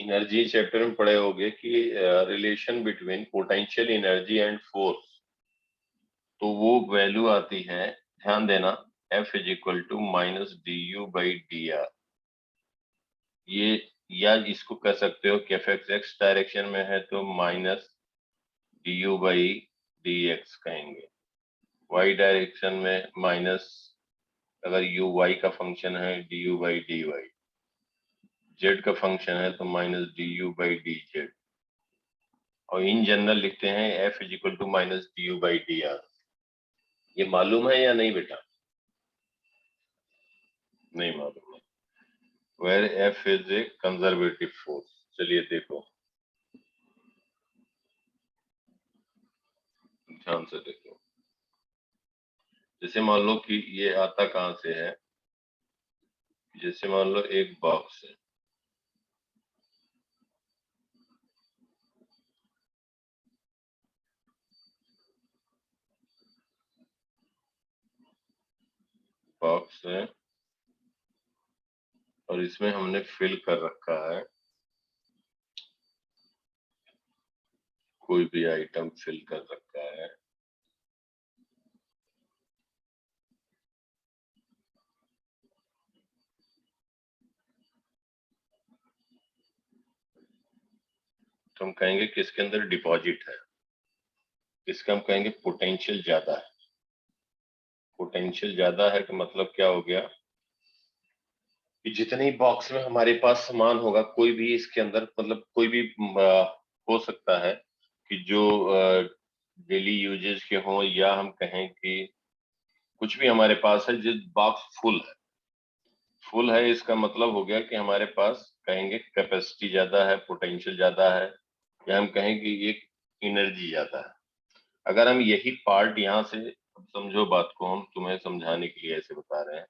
Energy chapter में पढ़े होंगे कि relation between potential energy and force, तो वो वैल्यू आती है, ध्यान देना, F is equal to minus d u by D r. ये या इसको कह सकते हो कि एफ एक्स डायरेक्शन में है तो minus d u by d x कहेंगे, वाई डायरेक्शन में माइनस, अगर यू वाई का फंक्शन है d u by d y, z का फंक्शन है तो minus d u by d z, और इन जनरल लिखते हैं F is equal to minus d u by D r. ये मालूम है या नहीं बेटा? नहीं मालूम है। Where f is a conservative force. चलिए देखो, ध्यान से देखो। जैसे मान लो कि ये आता कहां से है, जैसे मान लो एक बॉक्स है, बॉक्स है और इसमें हमने फिल कर रखा है, कोई भी आइटम फिल कर रखा है। तो हम कहेंगे कि इसके अंदर डिपॉजिट है, इसका हम कहेंगे पोटेंशियल ज्यादा है। पोटेंशियल ज्यादा है तो मतलब क्या हो गया कि जितने ही बॉक्स में हमारे पास सामान होगा, कोई भी इसके अंदर, मतलब कोई भी हो सकता है कि जो डेली यूजेस के हों, या हम कहें कि कुछ भी हमारे पास है, जिस बॉक्स फुल है, फुल है इसका मतलब हो गया कि हमारे पास कहेंगे कैपेसिटी ज्यादा है, पोटेंशियल ज्यादा है, या हम कहें कि एक एनर्जी ज्यादा है। अगर हम यही पार्ट यहाँ से, अब समझो बात को, हम तुम्हें समझाने के लिए ऐसे बता रहे हैं,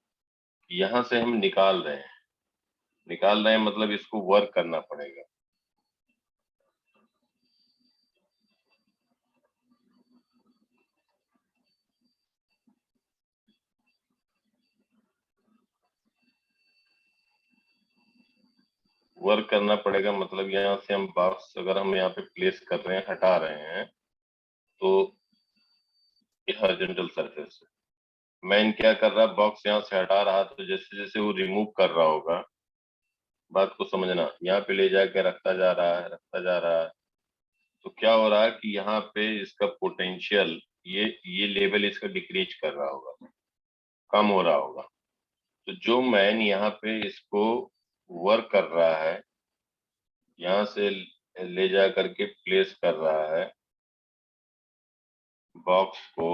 यहाँ से हम निकाल रहे हैं, मतलब इसको वर्क करना पड़ेगा। वर्क करना पड़ेगा मतलब यहाँ से हम बॉक्स, अगर हम यहाँ पे प्लेस कर रहे हैं, हटा रहे हैं, तो ये हॉरिजॉन्टल सरफेस है। मैन क्या कर रहा, बॉक्स यहाँ से हटा रहा, तो जैसे जैसे वो रिमूव कर रहा होगा, बात को समझना, यहाँ पे ले जाके रखता जा रहा है, रखता जा रहा है, तो क्या हो रहा है कि यहाँ पे इसका पोटेंशियल, ये लेवल इसका डिक्रीज कर रहा होगा, कम हो रहा होगा। तो जो मैन यहाँ पे इसको वर्क कर रहा है, यहाँ से ले जा करके प्लेस कर रहा है बॉक्स को,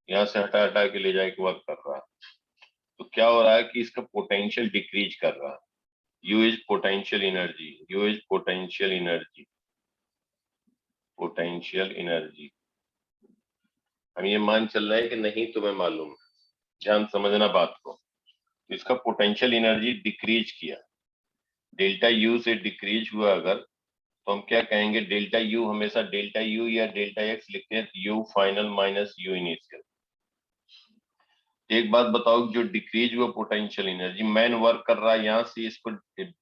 यहाँ से हटा हटा के ले जाके वर्क कर रहा है, तो क्या हो रहा है कि इसका पोटेंशियल डिक्रीज कर रहा है। You is potential energy, you is potential energy, potential energy. हम ये मान चल रहे हैं कि नहीं तुम्हें मालूम है, ध्यान समझना बात को। तो इसका पोटेंशियल एनर्जी डिक्रीज किया, डेल्टा यू से डिक्रीज हुआ अगर, तो हम क्या कहेंगे, डेल्टा यू, हमेशा डेल्टा यू या डेल्टा एक्स लिखते हैं, you final minus you initial. एक बात बताओ, जो डिक्रीज हुआ पोटेंशियल एनर्जी, मैन वर्क कर रहा है, यहाँ से इसको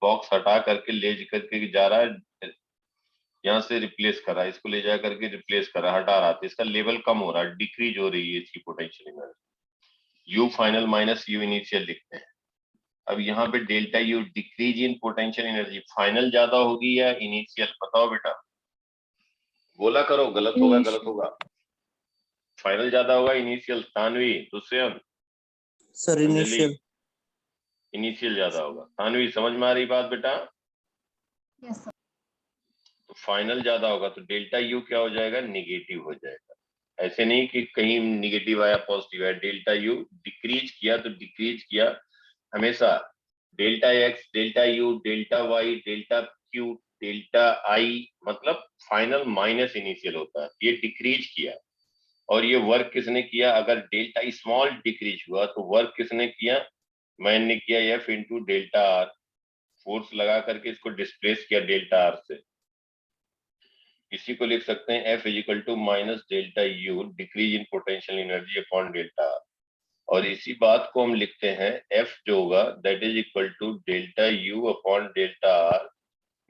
बॉक्स हटा करके ले करके जा रहा है, यहाँ से रिप्लेस कर रहा है, इसको ले जा करके रिप्लेस कर रहा है, हटा रहा है, तो इसका लेवल कम हो रहा है, डिक्रीज हो रही है इसकी potential energy. You final minus you initial लिखते हैं। अब यहाँ पे delta U, decrease in potential energy, final ज्यादा होगी या इनिशियल, बताओ बेटा, बोला करो, गलत होगा, गलत होगा। फाइनल ज्यादा होगा, initial? Tanvi, Dushyant, sir initial, initial ज्यादा होगा। तानवी, समझ में आ रही बात बेटा? Yes sir. तो फाइनल ज्यादा होगा तो डेल्टा यू क्या हो जाएगा, निगेटिव हो जाएगा। ऐसे नहीं कि कहीं निगेटिव आया पॉजिटिव आया, डेल्टा यू डिक्रीज किया तो डिक्रीज किया, हमेशा delta X, delta U, delta Y, delta Q, delta I, मतलब फाइनल माइनस इनिशियल होता है। ये डिक्रीज किया, और ये वर्क किसने किया, अगर डेल्टा स्मॉल डिक्रीज हुआ तो वर्क किसने किया, मैंने किया F into delta R, force लगा करके इसको डिस्प्लेस किया डेल्टा आर से। इसी को लिख सकते हैं F is equal to minus delta U, decrease in potential energy upon delta R. और इसी बात को हम लिखते हैं F जो होगा that is equal to delta U upon delta R,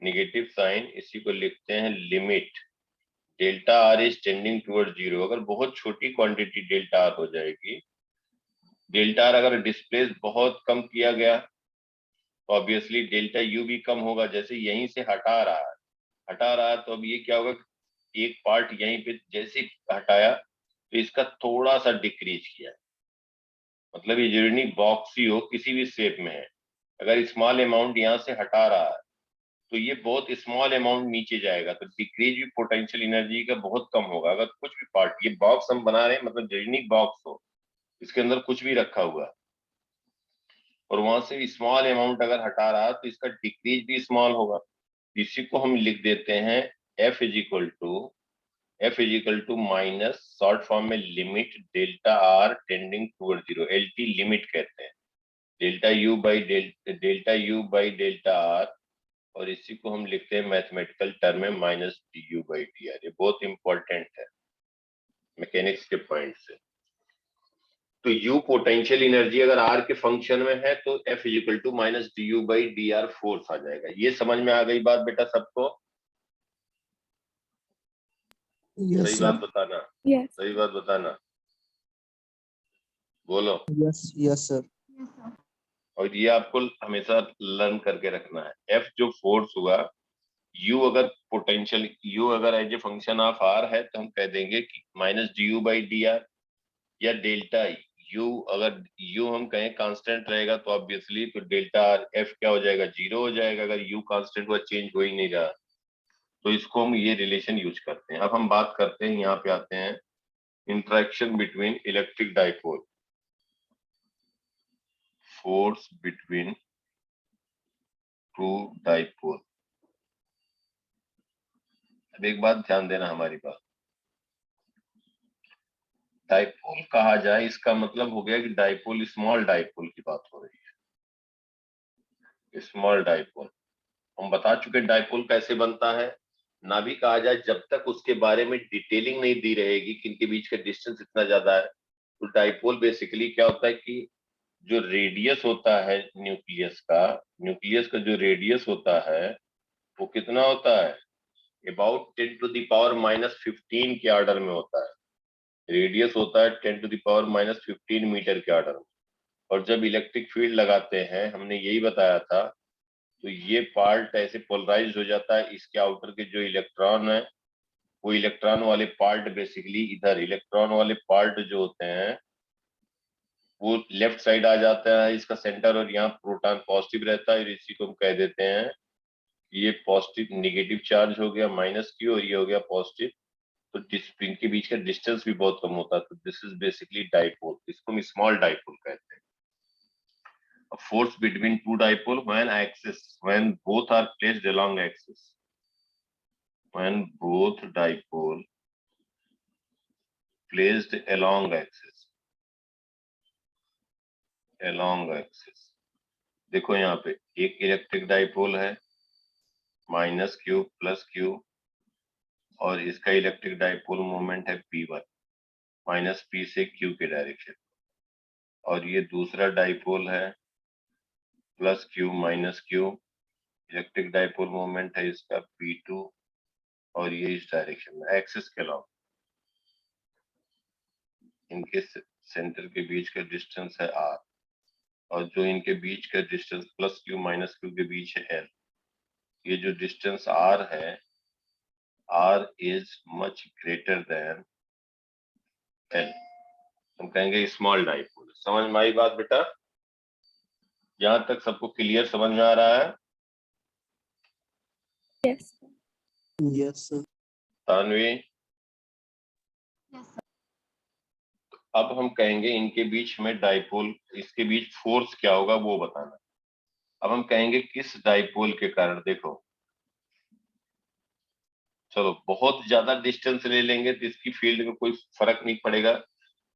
negative sign, इसी को लिखते हैं limit delta R is tending toward zero. अगर बहुत छोटी क्वांटिटी डेल्टा R हो जाएगी, डेल्टा R अगर डिस्प्लेस बहुत कम किया गया तो ऑब्वियसली डेल्टा U भी कम होगा। जैसे यहीं से हटा रहा है तो अब ये क्या होगा, एक पार्ट यहीं पे जैसे हटाया तो इसका थोड़ा सा डिक्रीज किया, मतलब ये जरूरी नहीं बॉक्स ही हो, किसी भी शेप में है, अगर स्मॉल अमाउंट यहाँ से हटा रहा है तो ये बहुत स्मॉल अमाउंट नीचे जाएगा, तो डिक्रीज भी पोटेंशियल एनर्जी का बहुत कम होगा। अगर कुछ भी पार्ट, ये बॉक्स हम बना रहे हैं मतलब जरूरी बॉक्स हो, इसके अंदर कुछ भी रखा हुआ है और वहां से स्मॉल अमाउंट अगर हटा रहा है तो इसका डिक्रीज भी स्मॉल होगा। इसी को हम लिख देते हैं F is equal to minus short form में limit delta R tending toward zero, LT limit कहते हैं, delta U by delta R, और इसी को हम लिखते हैं मैथमेटिकल टर्म में माइनस DU बाई DR। ये बहुत इंपॉर्टेंट है मैकेनिक्स के पॉइंट से। तो U पोटेंशियल एनर्जी अगर R के फंक्शन में है तो F is equal to minus DU by DR force आ जाएगा। ये समझ में आ गई बात बेटा सबको? Yes, सही sir. बात बताना, Yes. सही बात बताना, बोलो। Yes, yes, sir. Yes, sir. और ये आपको हमेशा लर्न करके रखना है। F जो फोर्स हुआ, U अगर पोटेंशियल, U अगर as a function of R है तो हम कह देंगे कि माइनस DU बाई DR, या डेल्टा U अगर U हम कहें कांस्टेंट रहेगा तो ऑब्वियसली तो डेल्टा F क्या हो जाएगा, जीरो हो जाएगा। अगर U कांस्टेंट हुआ, चेंज हो ही नहीं रहा, तो इसको हम ये रिलेशन यूज करते हैं। अब हम बात करते हैं, यहाँ पे आते हैं, interaction between electric dipole, force between two dipole. अब एक बात ध्यान देना हमारी बात, डाइपोल कहा जाए इसका मतलब हो गया कि डाइपोल, स्मॉल डाइपोल की बात हो रही है, स्मॉल डाइपोल। हम बता चुके डाइपोल कैसे बनता है, ना भी कहा जाए जब तक उसके बारे में डिटेलिंग नहीं दी रहेगी कि इनके बीच का डिस्टेंस इतना ज्यादा है। तो डाइपोल बेसिकली क्या होता है कि जो रेडियस होता है न्यूक्लियस का जो रेडियस होता है वो कितना होता है, about 10 to the power minus 15 के ऑर्डर में होता है। रेडियस होता है 10 to the power minus 15 metre के ऑर्डर में। और जब इलेक्ट्रिक फील्ड लगाते हैं, हमने यही बताया था, तो ये पार्ट ऐसे पोलराइज हो जाता है, इसके आउटर के जो इलेक्ट्रॉन है वो इलेक्ट्रॉन वाले पार्ट बेसिकली इधर, इलेक्ट्रॉन वाले पार्ट जो होते हैं वो लेफ्ट साइड आ जाता है इसका सेंटर, और यहाँ प्रोटॉन पॉजिटिव रहता है, और इसी को हम कह देते हैं ये पॉजिटिव, निगेटिव चार्ज हो गया माइनस Q, और ये हो गया पॉजिटिव। तो इनके बीच का डिस्टेंस भी बहुत कम होता है, तो दिस इज बेसिकली डाइपोल, इसको हम स्मॉल डाइपोल कहते हैं। Force between two dipole when both are placed along axis, when both dipole placed along axis, देखो यहाँ पे एक इलेक्ट्रिक डाइपोल है माइनस Q प्लस Q, और इसका इलेक्ट्रिक डाइपोल मोमेंट है P1 माइनस P से Q के डायरेक्शन, और ये दूसरा डाइपोल है plus Q minus Q, electric dipole moment है इसका P2, और ये इस डायरेक्शन में एक्सिस के लॉन्ग। इनके सेंटर के बीच का डिस्टेंस है R, और जो इनके बीच का distance plus Q minus Q के बीच है L। ये जो डिस्टेंस R है, R is much greater than L, हम कहेंगे स्मॉल डाइपोल। समझ में आई बात बेटा? यहाँ तक सबको क्लियर समझ में आ रहा है? Yes. Yes, sir. Tanvi, Yes, sir. अब हम कहेंगे इनके बीच में डाइपोल, इसके बीच फोर्स क्या होगा वो बताना। अब हम कहेंगे किस डाइपोल के कारण, देखो चलो बहुत ज्यादा डिस्टेंस ले लेंगे तो इसकी फील्ड में कोई फर्क नहीं पड़ेगा।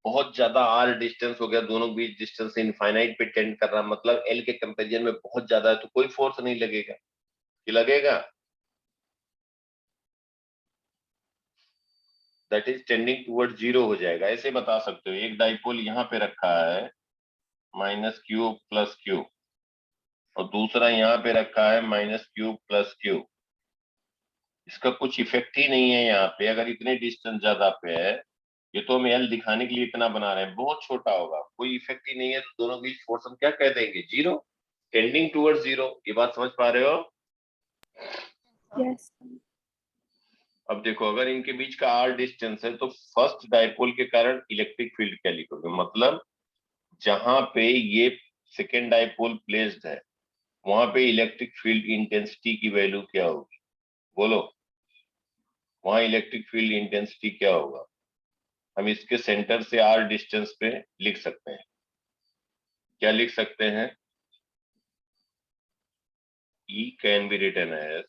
बहुत ज्यादा R डिस्टेंस हो गया, दोनों के बीच डिस्टेंस इनफाइनाइट पे टेंड कर रहा, मतलब L के कंपेरिजन में बहुत ज्यादा है, तो कोई फोर्स नहीं लगेगा कि लगेगा? That is tending toward zero हो जाएगा। ऐसे बता सकते हो, एक डाइपोल यहाँ पे रखा है माइनस क्यू प्लस क्यू, और दूसरा यहाँ पे रखा है माइनस क्यू प्लस क्यू। इसका कुछ इफेक्ट ही नहीं है यहाँ पे, अगर इतने डिस्टेंस ज्यादा पे है। ये तो हम एल दिखाने के लिए इतना बना रहे हैं, बहुत छोटा होगा, कोई इफेक्ट ही नहीं है, तो दोनों के बीच फोर्स हम क्या कह देंगे, जीरो, टेंडिंग टुवर्ड जीरो। ये बात समझ पा रहे हो? Yes. अब देखो, अगर इनके बीच का आर डिस्टेंस है तो फर्स्ट डाइपोल के कारण इलेक्ट्रिक फील्ड क्या लिखोगे, मतलब जहां पे ये सेकेंड डाइपोल प्लेस्ड है वहां पे इलेक्ट्रिक फील्ड इंटेंसिटी की वैल्यू क्या होगी, बोलो, वहां इलेक्ट्रिक फील्ड इंटेंसिटी क्या होगा। हम इसके सेंटर से आर डिस्टेंस पे लिख सकते हैं, क्या लिख सकते हैं, E can be written as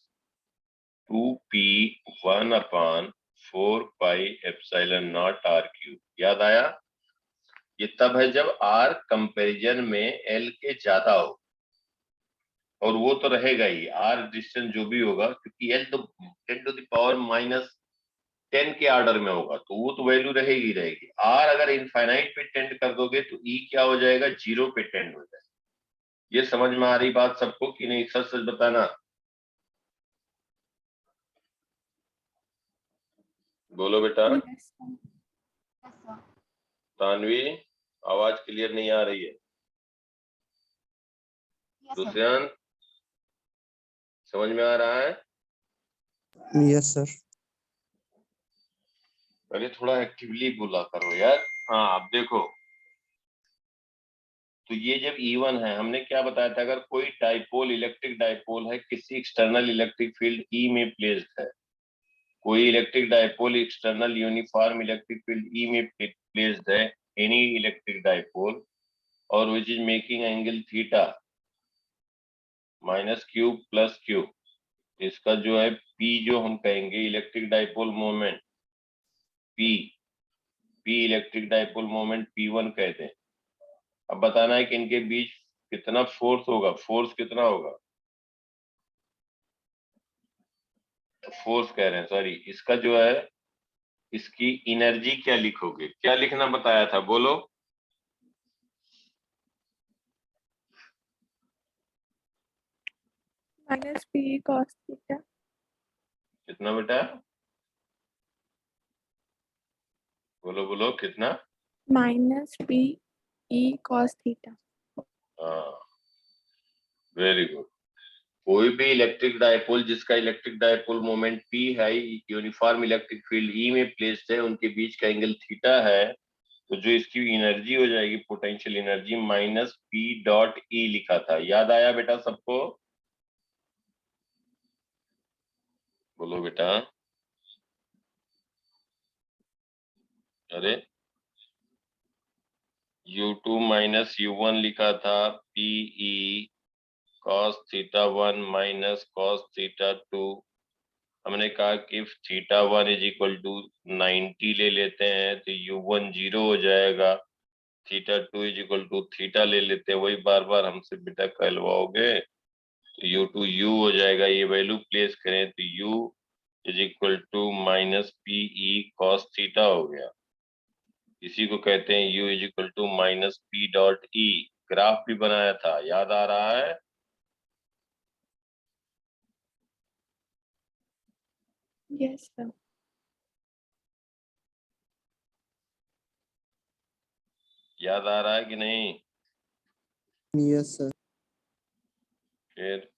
2p1/4 pi epsilon naught R cube. याद आया? ये तब है जब आर कंपैरिजन में एल के ज्यादा हो, और वो तो रहेगा ही, आर डिस्टेंस जो भी होगा, क्योंकि एल तो 10⁻⁻10 के ऑर्डर में होगा, तो वो तो वैल्यू रहेगी रहेगी। आर अगर इनफाइनाइट पे टेंड कर दोगे तो ई क्या हो जाएगा, जीरो पे टेंड हो जाएगा। ये समझ में आ रही बात सबको कि नहीं, सच सच बताना, बोलो बेटा। Yes, sir. Yes, sir. Tanvi, आवाज क्लियर नहीं आ रही है। Yes, sir. दुष्यंत, समझ में आ रहा है? Yes, sir. पहले थोड़ा एक्टिवली बोला करो यार। हाँ, अब देखो, तो ये जब E1 है, हमने क्या बताया था, अगर कोई डाइपोल इलेक्ट्रिक डाइपोल है, किसी एक्सटर्नल इलेक्ट्रिक फील्ड E में प्लेस्ड है, कोई electric dipole external uniform electric field E में प्लेस्ड है, एनी इलेक्ट्रिक डाइपोल, और which is making angle theta minus Q plus Q, इसका जो है P जो हम कहेंगे electric dipole moment P electric dipole moment P1 कहते हैं। अब बताना है कि इनके बीच कितना फोर्स होगा, फोर्स कितना होगा, फोर्स कह रहे हैं, सॉरी, इसका जो है इसकी एनर्जी क्या लिखोगे, क्या लिखना बताया था, बोलो। Minus P cos theta. कितना बेटा, बोलो बोलो कितना। Minus P E cos theta. हाँ, वेरी गुड। कोई भी इलेक्ट्रिक डाइपोल जिसका इलेक्ट्रिक डाइपोल मोमेंट P है, यूनिफॉर्म इलेक्ट्रिक फील्ड E में प्लेस्ड है, उनके बीच का एंगल थीटा है, तो जो इसकी एनर्जी हो जाएगी पोटेंशियल एनर्जी माइनस P.E लिखा था। याद आया बेटा सबको? बोलो बेटा। अरे, U2 माइनस U1 लिखा था, PE cos θ1 माइनस cos θ2। हमने कहा कि θ1 इज इक्वल टू 90 ले लेते हैं तो U1 जीरो हो जाएगा, θ2 इज इक्वल टू थीटा ले लेते हैं, वही बार बार हमसे बेटा कहलवाओगे, तो U2 U हो जाएगा, ये वैल्यू प्लेस करें तो U is equal to minus PE cos θ हो गया। इसी को कहते हैं U is equal to minus P.E। Graph भी बनाया था, याद आ रहा है? Yes, sir. याद आ रहा है कि नहीं? Yes, sir. फिर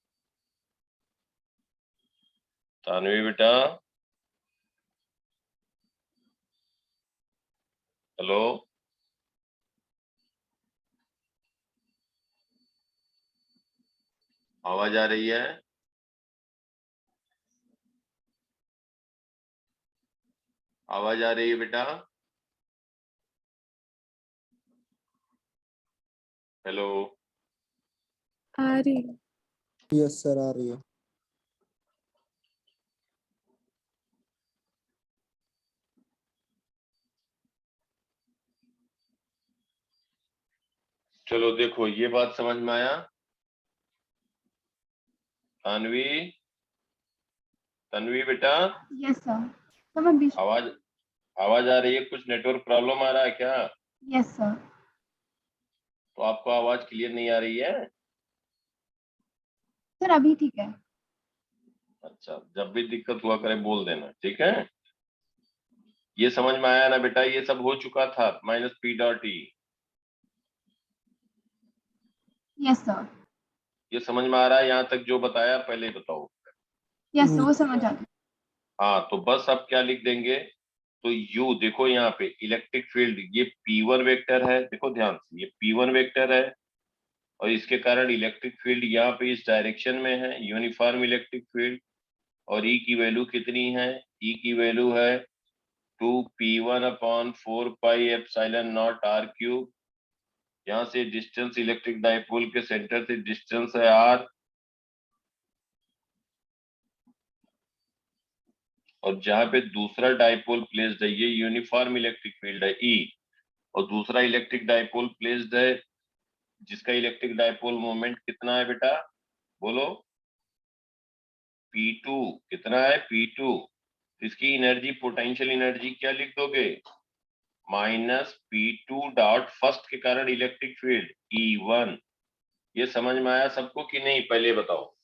तानवी बेटा, हेलो, आवाज आ रही है? आवाज आ रही है बेटा? हेलो, आ रही है। Yes, sir. आ रही है। चलो देखो, ये बात समझ में आया? तन्वी, तन्वी बेटा, Yes, sir. तो मैं बीच आवाज आवाज आ रही है? कुछ नेटवर्क प्रॉब्लम आ रहा है क्या? Yes sir. तो आपको आवाज क्लियर नहीं आ रही है? सर अभी ठीक है। अच्छा, जब भी दिक्कत हुआ करे बोल देना, ठीक है? ये समझ में आया ना बेटा? ये सब हो चुका था, minus P dot E. Yes sir. ये समझ में आ रहा है? यहाँ तक जो बताया पहले बताओ। यस सर वो समझ आ गया। हाँ, तो बस अब क्या लिख देंगे? तो यू देखो यहाँ पे इलेक्ट्रिक फील्ड, ये P1 वेक्टर है, देखो ध्यान से, ये P1 वेक्टर है और इसके कारण इलेक्ट्रिक फील्ड यहाँ पे इस डायरेक्शन में है, यूनिफॉर्म इलेक्ट्रिक फील्ड। और ई की वैल्यू कितनी है? ई की वैल्यू है 2p1/4πε0r³। यहाँ से डिस्टेंस इलेक्ट्रिक डाइपोल के सेंटर से डिस्टेंस है r, और जहां पे दूसरा डाइपोल प्लेस्ड है ये यूनिफॉर्म इलेक्ट्रिक फील्ड है E, और दूसरा इलेक्ट्रिक डाइपोल प्लेस्ड है जिसका इलेक्ट्रिक डाइपोल मोमेंट कितना है बेटा? बोलो। P2 कितना है? P2। इसकी एनर्जी, पोटेंशियल एनर्जी क्या लिख दोगे? -P2 डॉट फर्स्ट के कारण इलेक्ट्रिक फील्ड E1। ये समझ में आया सबको कि नहीं? पहले बताओ।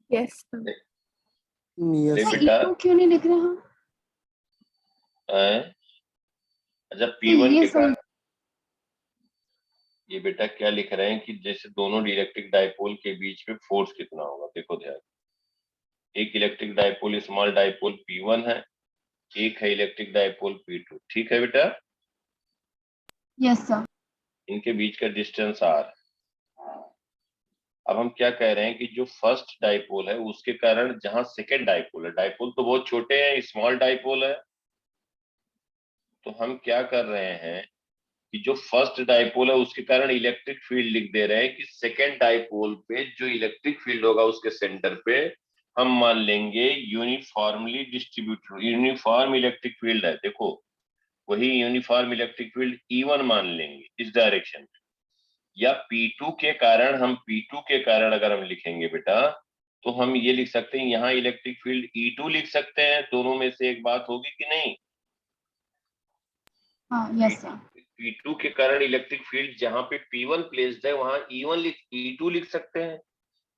Yes, sir. Yes, अरे सर sir. बेटा, E2 क्यों नहीं लिख रहे हम? अच्छा सर P1 ये के कारण, समझ। ये बेटा क्या लिख रहे हैं कि जैसे दोनों इलेक्ट्रिक डाइपोल के बीच में फोर्स कितना होगा, देखो ध्यान। एक electric dipole small dipole P1 है, एक है इलेक्ट्रिक डाइपोल P2, ठीक है बेटा? Yes sir. इनके बीच का डिस्टेंस r। अब हम क्या कह रहे हैं कि जो फर्स्ट डाइपोल है उसके कारण जहां सेकेंड डाइपोल है, डाइपोल तो बहुत छोटे हैं, स्मॉल डाइपोल है, तो हम क्या कर रहे हैं कि जो फर्स्ट डाइपोल है उसके कारण इलेक्ट्रिक फील्ड लिख दे रहे हैं कि सेकेंड डाइपोल पे जो इलेक्ट्रिक फील्ड होगा उसके सेंटर पे हम मान लेंगे uniformly distributed, uniform electric field है, देखो वही यूनिफॉर्म इलेक्ट्रिक फील्ड E1 मान लेंगे इस डायरेक्शन में। या P2 के कारण, हम P2 के कारण अगर हम लिखेंगे बेटा तो हम ये लिख सकते हैं, यहाँ इलेक्ट्रिक फील्ड E2 लिख सकते हैं। दोनों में से एक बात होगी कि नहीं? हाँ यस सर। P2 के कारण इलेक्ट्रिक फील्ड जहां पे P1 प्लेस्ड है वहां E2 लिख सकते हैं।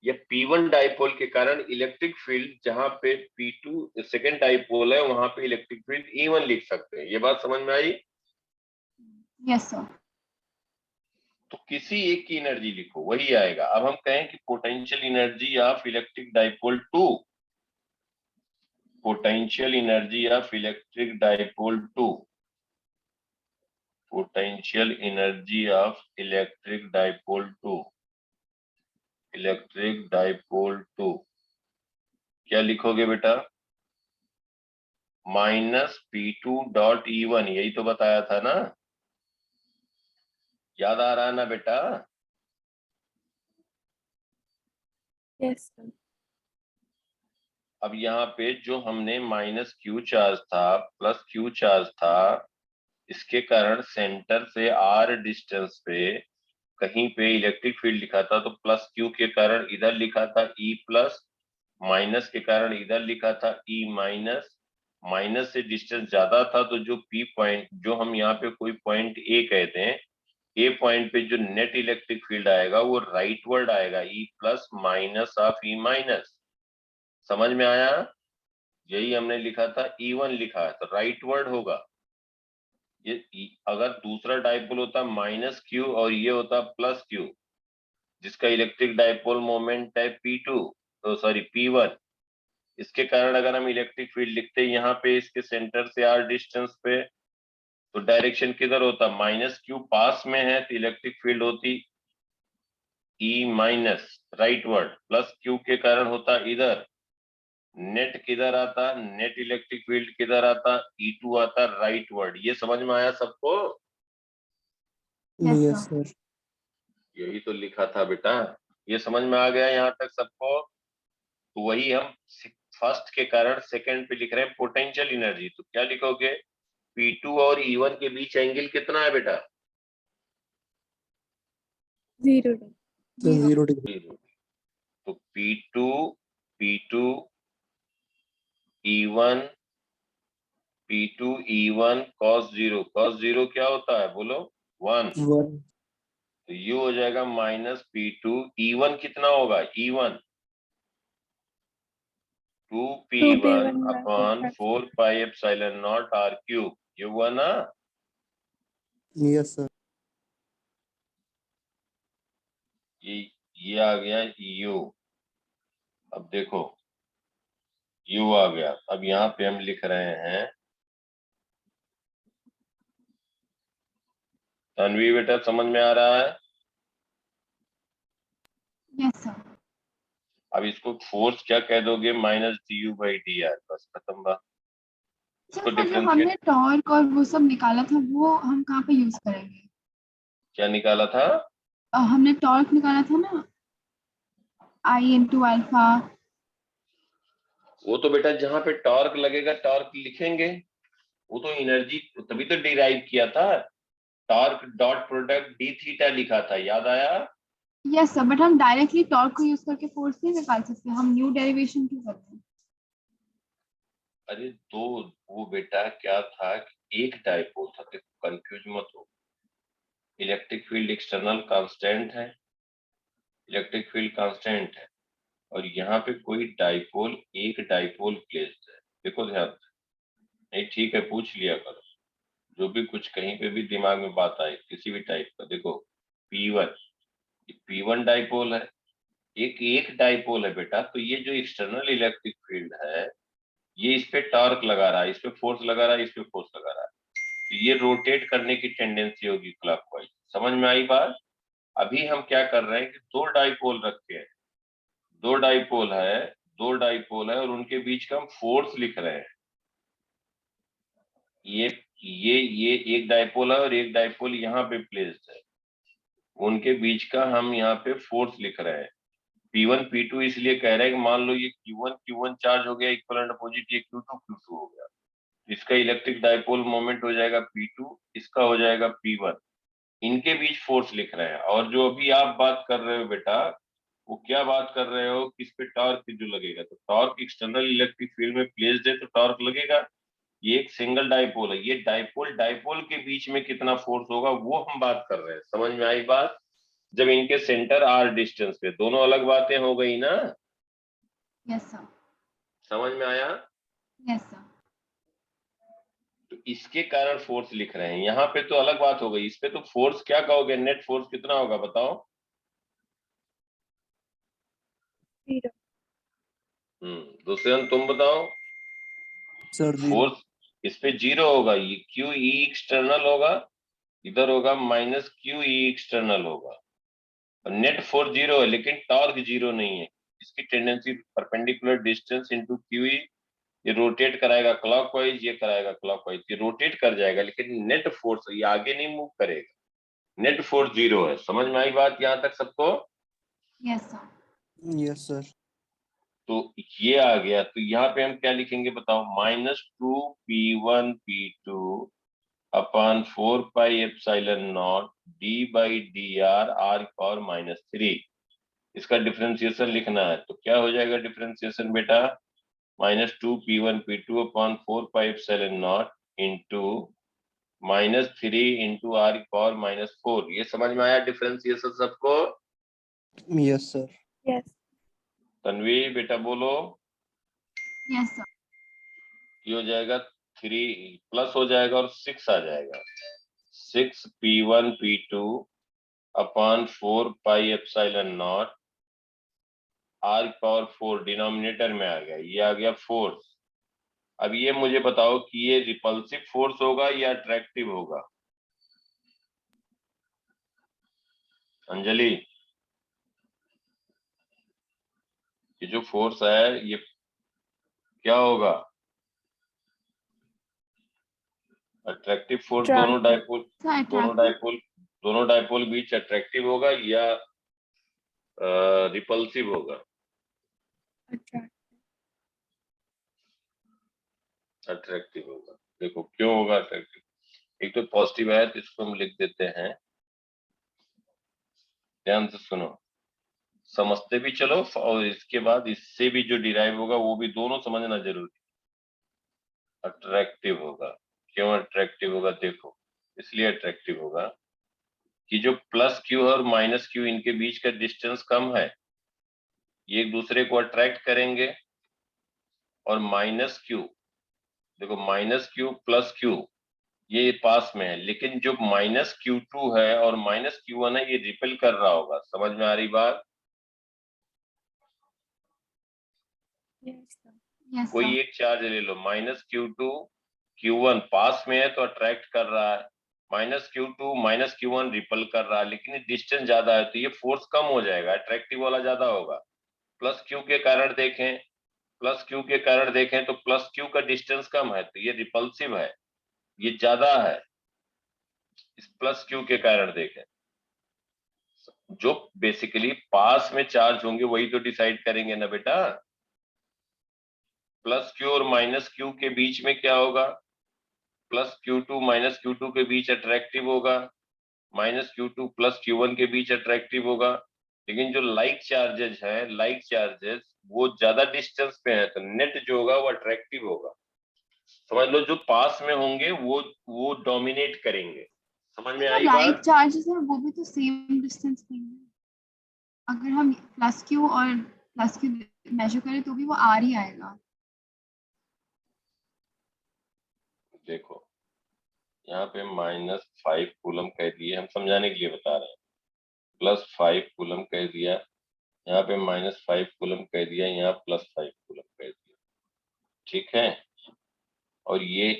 या P1 डाइपोल के कारण इलेक्ट्रिक फील्ड जहां पे P2 सेकेंड डाइपोल है वहां पे इलेक्ट्रिक फील्ड E1 लिख सकते हैं। ये बात समझ में आई? Yes sir. तो किसी एक की एनर्जी लिखो, वही आएगा। अब हम कहें कि potential energy of electric dipole 2, potential energy of electric dipole 2, potential energy of electric dipole 2, electric dipole 2 क्या लिखोगे बेटा? -P2 डॉट E1, यही तो बताया था ना? याद आ रहा है ना बेटा? Yes, sir. अब यहाँ पे जो हमने -Q चार्ज था प्लस Q चार्ज था, इसके कारण सेंटर से r डिस्टेंस पे कहीं पे इलेक्ट्रिक फील्ड लिखा था तो +Q के कारण इधर लिखा था E प्लस, माइनस के कारण इधर लिखा था E माइनस। माइनस से डिस्टेंस ज्यादा था तो जो P पॉइंट, जो हम यहाँ पे कोई पॉइंट A कहते हैं, ए पॉइंट पे जो नेट इलेक्ट्रिक फील्ड आएगा वो राइटवर्ड आएगा, E plus minus of E minus. समझ में आया? यही हमने लिखा था, E1 लिखा है तो राइटवर्ड होगा। ये अगर दूसरा डाइपोल होता -Q और ये होता +Q, जिसका इलेक्ट्रिक डाइपोल मोमेंट है P2, तो सॉरी P1, इसके कारण अगर हम इलेक्ट्रिक फील्ड लिखते हैं यहाँ पे इसके सेंटर से r डिस्टेंस पे, तो डायरेक्शन किधर होता? -Q पास में है तो इलेक्ट्रिक फील्ड होती E माइनस राइटवर्ड, +Q के कारण होता इधर। नेट किधर आता? नेट इलेक्ट्रिक फील्ड किधर आता? E2 आता राइटवर्ड। ये समझ में आया सबको? Yes Yes, sir. sir. यही तो लिखा था बेटा। ये समझ में आ गया यहाँ तक सबको? तो वही हम फर्स्ट के कारण सेकंड पे लिख रहे हैं पोटेंशियल एनर्जी। तो क्या लिखोगे? P2 और E1 के बीच एंगल कितना है बेटा? 0. So Zero. 0 degree. तो P2 E1 P2 E1 cos 0, cos 0 क्या होता है बोलो 1, 1 तो ये हो जाएगा माइनस P2 E1 कितना होगा E1 2P1 2p1 upon 4 pi epsilon not R cube, ये हुआ ना। yes sir ये आ गया U। अब देखो U आ गया, अब यहाँ पे हम लिख रहे हैं तन्वी बेटा, समझ में आ रहा है? Yes sir. अब इसको फोर्स क्या कह दोगे, माइनस du/dr, बस खत्म बात। इसको सर जो डिफरेंशिएट हमने टॉर्क और वो सब निकाला था वो हम कहाँ पे यूज करेंगे? क्या निकाला था? हमने टॉर्क निकाला था ना, I इंटू अल्फा। वो तो बेटा जहां पे टॉर्क लगेगा टॉर्क लिखेंगे, वो तो एनर्जी तभी तो डिराइव किया था, torque dot product D theta लिखा था, याद आया? यस सर, बट हम डायरेक्टली टॉर्क को यूज करके फोर्स नहीं निकाल सकते, हम न्यू डेरिवेशन क्यों करते हैं? अरे तो वो बेटा क्या था कि एक डाइपोल था, देखो कंफ्यूज मत हो। इलेक्ट्रिक फील्ड एक्सटर्नल कांस्टेंट है, इलेक्ट्रिक फील्ड कांस्टेंट है, और यहाँ पे कोई डाइपोल, एक डाइपोल प्लेस्ड है। देखो ध्यान से, नहीं ठीक है पूछ लिया करो, जो भी कुछ कहीं पे भी दिमाग में बात आए किसी भी टाइप का। देखो P1, P1 डाइपोल है, एक एक डाइपोल है बेटा, तो ये जो एक्सटर्नल इलेक्ट्रिक फील्ड है ये इस पे टॉर्क लगा रहा है, इस पे फोर्स लगा रहा है, इस पे फोर्स लगा रहा है, तो ये रोटेट करने की टेंडेंसी होगी क्लॉकवाइज। समझ में आई बात? अभी हम क्या कर रहे हैं कि दो डाइपोल रखे हैं, दो डाइपोल है, दो डाइपोल है और उनके बीच का हम फोर्स लिख रहे हैं। ये एक डाइपोल है और एक डाइपोल यहाँ पे प्लेस्ड है, उनके बीच का हम यहाँ पे फोर्स लिख रहे हैं। P1 P2 इसलिए कह रहे हैं कि मान लो ये Q1 चार्ज हो गया इक्विवेलेंट अपोजिट, ये Q2 हो गया, इसका इलेक्ट्रिक डाइपोल मोमेंट हो जाएगा P2, इसका हो जाएगा P1, इनके बीच फोर्स लिख रहे हैं। और जो अभी आप बात कर रहे हो बेटा, वो क्या बात कर रहे हो, किस पे टॉर्क जो लगेगा, तो टॉर्क एक्सटर्नल इलेक्ट्रिक फील्ड में प्लेस्ड है तो टॉर्क लगेगा। ये एक सिंगल डाइपोल है, ये डाइपोल डाइपोल के बीच में कितना फोर्स होगा वो हम बात कर रहे हैं। समझ में आई बात? जब इनके सेंटर आर डिस्टेंस पे, दोनों अलग बातें हो गई ना? Yes sir. समझ में आया? Yes sir. तो इसके कारण फोर्स लिख रहे हैं, यहाँ पे तो अलग बात हो गई, इस पे तो फोर्स क्या कहोगे, नेट फोर्स कितना होगा बताओ? 0 दूसरे तुम बताओ। sir 0 फोर्स इस पे 0 होगा, ये क्यू ई एक्सटर्नल होगा, इधर होगा माइनस क्यू ई एक्सटर्नल होगा, और नेट फोर्स 0 है लेकिन टॉर्क 0 नहीं है। इसकी tendency perpendicular distance into Q E, ये रोटेट कराएगा क्लॉकवाइज, ये कराएगा क्लॉकवाइज, ये रोटेट कर जाएगा लेकिन नेट फोर्स ये आगे नहीं मूव करेगा, नेट फोर्स 0 है। समझ में आई बात यहाँ तक सबको? Yes sir. yes sir तो ये आ गया, तो यहाँ पे हम क्या लिखेंगे बताओ, -2P1 P2 upon 4 pi epsilon not d/dr r⁻⁻3, इसका डिफरेंशिएशन लिखना है। तो क्या हो जाएगा डिफरेंशिएशन बेटा, -2P1 P2 upon 4 pi epsilon naught into -3 into r⁻⁻4। ये समझ में आया डिफरेंशिएशन सबको? yes sir yes तन्वी बेटा बोलो। Yes sir. ये हो जाएगा 3 प्लस हो जाएगा और 6 आ जाएगा, 6P1 P2 upon 4 pi epsilon not r⁴ denominator में आ गया, ये आ गया फोर्स। अब ये मुझे बताओ कि ये रिपल्सिव फोर्स होगा या अट्रैक्टिव होगा? अंजलि, ये जो फोर्स है ये क्या होगा? अट्रैक्टिव फोर्स, दोनों attractive डाइपोल, सर दोनों अट्रैक्टिव। डाइपोल, दोनों डाइपोल बीच अट्रैक्टिव होगा या रिपल्सिव होगा? attract अट्रैक्टिव होगा। देखो क्यों होगा अट्रैक्टिव, एक तो पॉजिटिव है तो इसको हम लिख देते हैं, ध्यान से सुनो, समझते भी चलो और इसके बाद इससे भी जो डिराइव होगा वो भी दोनों समझना जरूरी है। अट्रैक्टिव होगा। क्यों अट्रैक्टिव होगा? देखो, इसलिए अट्रैक्टिव होगा कि जो प्लस क्यू और माइनस क्यू इनके बीच का डिस्टेंस कम है, ये एक दूसरे को अट्रैक्ट करेंगे। और माइनस क्यू, देखो माइनस क्यू प्लस क्यू ये पास में है, लेकिन जो माइनस क्यू टू है और माइनस क्यू वन है ये रिपेल कर रहा होगा। समझ में आ रही बात? Yes, sir. यस कोई सर। एक चार्ज ले लो, minus Q two q one पास में है तो अट्रैक्ट कर रहा है, minus Q two minus q one repel कर रहा है, लेकिन डिस्टेंस ज्यादा है तो ये फोर्स कम हो जाएगा, अट्रैक्टिव वाला ज्यादा होगा। प्लस क्यू के कारण देखें, प्लस क्यू के कारण देखें तो प्लस क्यू का डिस्टेंस कम है तो ये रिपल्सिव है, ये ज्यादा है। इस प्लस क्यू के कारण देखें, जो बेसिकली पास में चार्ज होंगे वही तो डिसाइड करेंगे ना बेटा। प्लस क्यू और माइनस क्यू के बीच में क्या होगा? Plus Q two minus Q two के बीच अट्रैक्टिव होगा, minus Q two plus Q one के बीच अट्रैक्टिव होगा। लेकिन जो लाइक चार्जेस है, लाइक चार्जेस वो ज्यादा डिस्टेंस पे है तो नेट जो होगा वो अट्रैक्टिव होगा। समझ लो, जो पास में होंगे वो डोमिनेट करेंगे। समझ में जो आई लाइक बात? चार्जेस है वो भी तो सेम डिस्टेंस पे है। अगर हम प्लस क्यू और प्लस क्यू मेजर करें तो भी वो आर ही आएगा। देखो यहाँ पे -5 कूलम कह दिए, हम समझाने के लिए बता रहे हैं। +5 कूलम कह दिया, यहाँ पे -5 कूलम कह दिया, यहाँ +5 कूलम कह दिया। ठीक है, और ये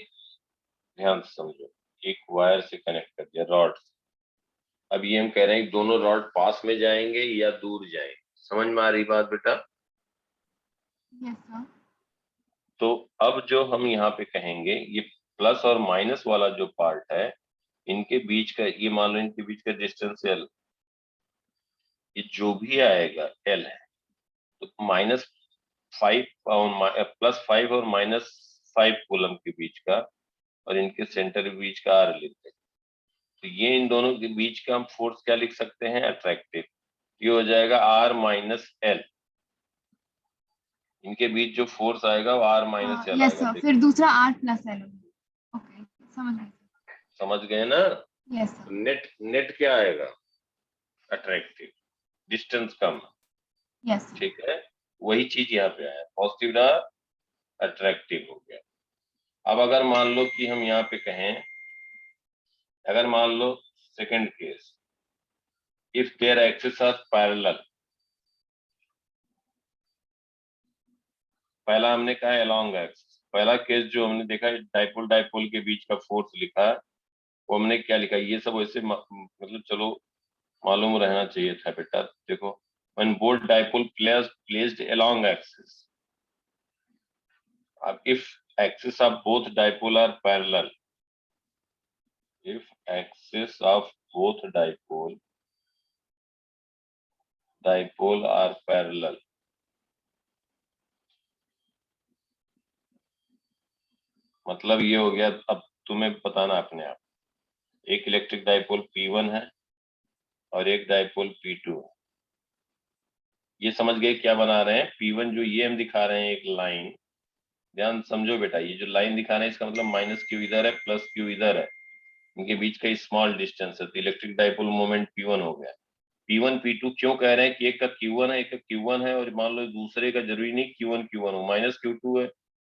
ध्यान से समझो, एक वायर से कनेक्ट कर दिया रॉड से। अब ये हम कह रहे हैं कि दोनों रॉड पास में जाएंगे या दूर जाएंगे। समझ में आ रही बात बेटा? Yes sir. तो अब जो हम यहाँ पे कहेंगे, ये प्लस और माइनस वाला जो पार्ट है, इनके बीच का, ये मान लो इनके बीच का डिस्टेंस L, ये जो भी आएगा L है, तो -5 और +5 और -5 कूलम के बीच का और इनके सेंटर के बीच का R लेते हैं, तो ये इन दोनों के बीच का हम फोर्स क्या लिख सकते हैं? अट्रैक्टिव। ये हो जाएगा R - L। इनके बीच जो फोर्स आएगा वो R - L यस आएगा। सर, फिर दूसरा आर प्लस एल। ओके, समझ गए। समझ गए ना? Yes sir. नेट नेट क्या आएगा? अट्रैक्टिव, डिस्टेंस कम। Yes sir. ठीक है, वही चीज यहाँ पे आया, पॉजिटिव रहा, अट्रैक्टिव हो गया। अब अगर मान लो कि हम यहाँ पे कहें, अगर मान लो second case, if their axis are parallel. पहला हमने कहा अलोंग एक्सिस, पहला केस जो हमने देखा डाइपोल डाइपोल के बीच का फोर्स लिखा, वो हमने क्या लिखा? ये सब वैसे मतलब चलो मालूम रहना चाहिए था बेटा। देखो, when both dipole placed along axis, if axis of both dipole are parallel, if axis of both dipole are parallel, मतलब ये हो गया। अब तुम्हें बताना अपने आप, एक इलेक्ट्रिक डाइपोल P1 है और एक डाइपोल P2 है। ये समझ गए क्या बना रहे हैं? P1 जो ये हम दिखा रहे हैं एक लाइन, ध्यान समझो बेटा, ये जो लाइन दिखा रहे हैं इसका मतलब -q इधर है, +q इधर है, इनके बीच का स्मॉल डिस्टेंस है, तो इलेक्ट्रिक डाइपोल मोमेंट P1 हो गया। P1 P2 क्यों कह रहे हैं कि एक का Q1 है एक का Q1 है, और मान लो दूसरे का जरूरी नहीं Q1 Q1 हो, -q2 है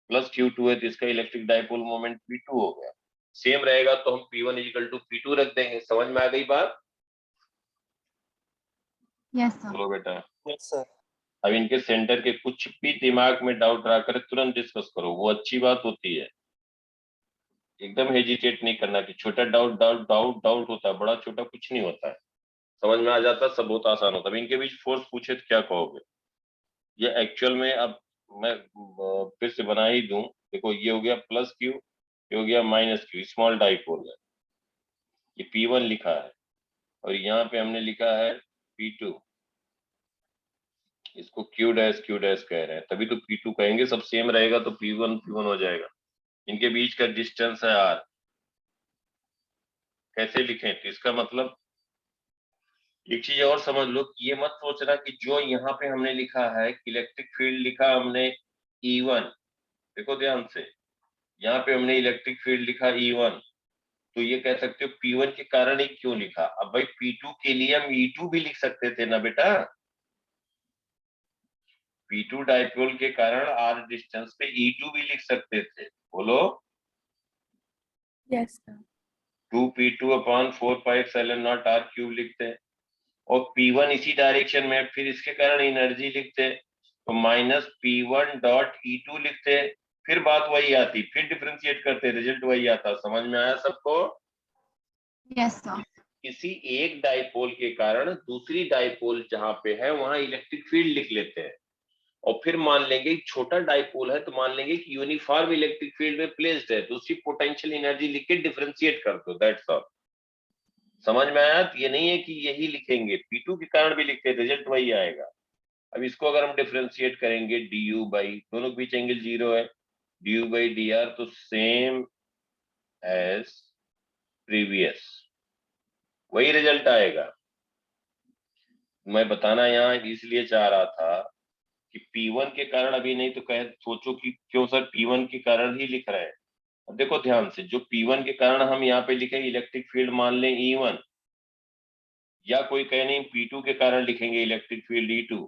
+q2 है, तो इसका इलेक्ट्रिक डाइपोल मोमेंट P2 हो गया। सेम रहेगा तो हम P1 = P2 रख देंगे। समझ में आ गई बात? Yes sir. बोलो बेटा। Yes sir. अब इनके सेंटर के कुछ भी दिमाग में डाउट रहा करे तुरंत डिस्कस करो, वो अच्छी बात होती है। एकदम हेजिटेट नहीं करना कि छोटा डाउट डाउट डाउट डाउट होता है, बड़ा छोटा कुछ नहीं होता है। समझ में आ जाता, सब बहुत आसान होता है। इनके बीच फोर्स पूछे तो क्या कहोगे? ये एक्चुअल में, अब मैं फिर से बना ही दूं। देखो, ये हो गया +q, ये हो गया -q, स्मॉल डाइपोल है, ये P1 लिखा है, और यहाँ पे हमने लिखा है P2, इसको Q डैश कह रहे हैं, तभी तो P2 कहेंगे। सब सेम रहेगा तो P1 P1 हो जाएगा। इनके बीच का डिस्टेंस है R। कैसे लिखें? तो इसका मतलब एक चीज और समझ लो कि ये मत सोचना कि जो यहाँ पे हमने लिखा है कि इलेक्ट्रिक फील्ड लिखा हमने E1, देखो ध्यान से, यहाँ पे हमने इलेक्ट्रिक फील्ड लिखा E1, तो ये कह सकते हो P1 के कारण ही क्यों लिखा। अब भाई P2 के लिए हम E2 भी लिख सकते थे ना बेटा। P2 डाइपोल के कारण r डिस्टेंस पे E2 भी लिख सकते थे, बोलो। Yes, sir. 2P2 upon 4πε0 r cube लिखते हैं, और P1 इसी डायरेक्शन में, फिर इसके कारण एनर्जी लिखते हैं, तो -P1 .E2 लिखते हैं, फिर बात वही आती, फिर डिफरेंशिएट करते, रिजल्ट वही आता। समझ में आया सबको? Yes sir. किसी एक डाइपोल के कारण दूसरी डाइपोल जहां पे है वहां इलेक्ट्रिक फील्ड लिख लेते हैं, और फिर मान लेंगे छोटा डाइपोल है तो मान लेंगे कि यूनिफॉर्म इलेक्ट्रिक फील्ड में प्लेस्ड है, तो उसकी पोटेंशियल एनर्जी लिख के डिफरेंशिएट कर दो, दैट्स ऑल। समझ में आया? तो ये नहीं है कि यही लिखेंगे, P2 के कारण भी लिखते, रिजल्ट वही आएगा। अब इसको अगर हम डिफरेंशिएट करेंगे du बाई, दोनों के बीच एंगल 0 है, du बाई dr, तो सेम एज प्रीवियस, वही रिजल्ट आएगा। मैं बताना यहाँ इसलिए चाह रहा था कि P1 के कारण अभी नहीं तो कह सोचो कि क्यों सर P1 के कारण ही लिख रहे हैं। अब देखो ध्यान से, जो P1 के कारण हम यहाँ पे लिखे इलेक्ट्रिक फील्ड मान लें E1, या कोई कहे नहीं P2 के कारण लिखेंगे electric field E2,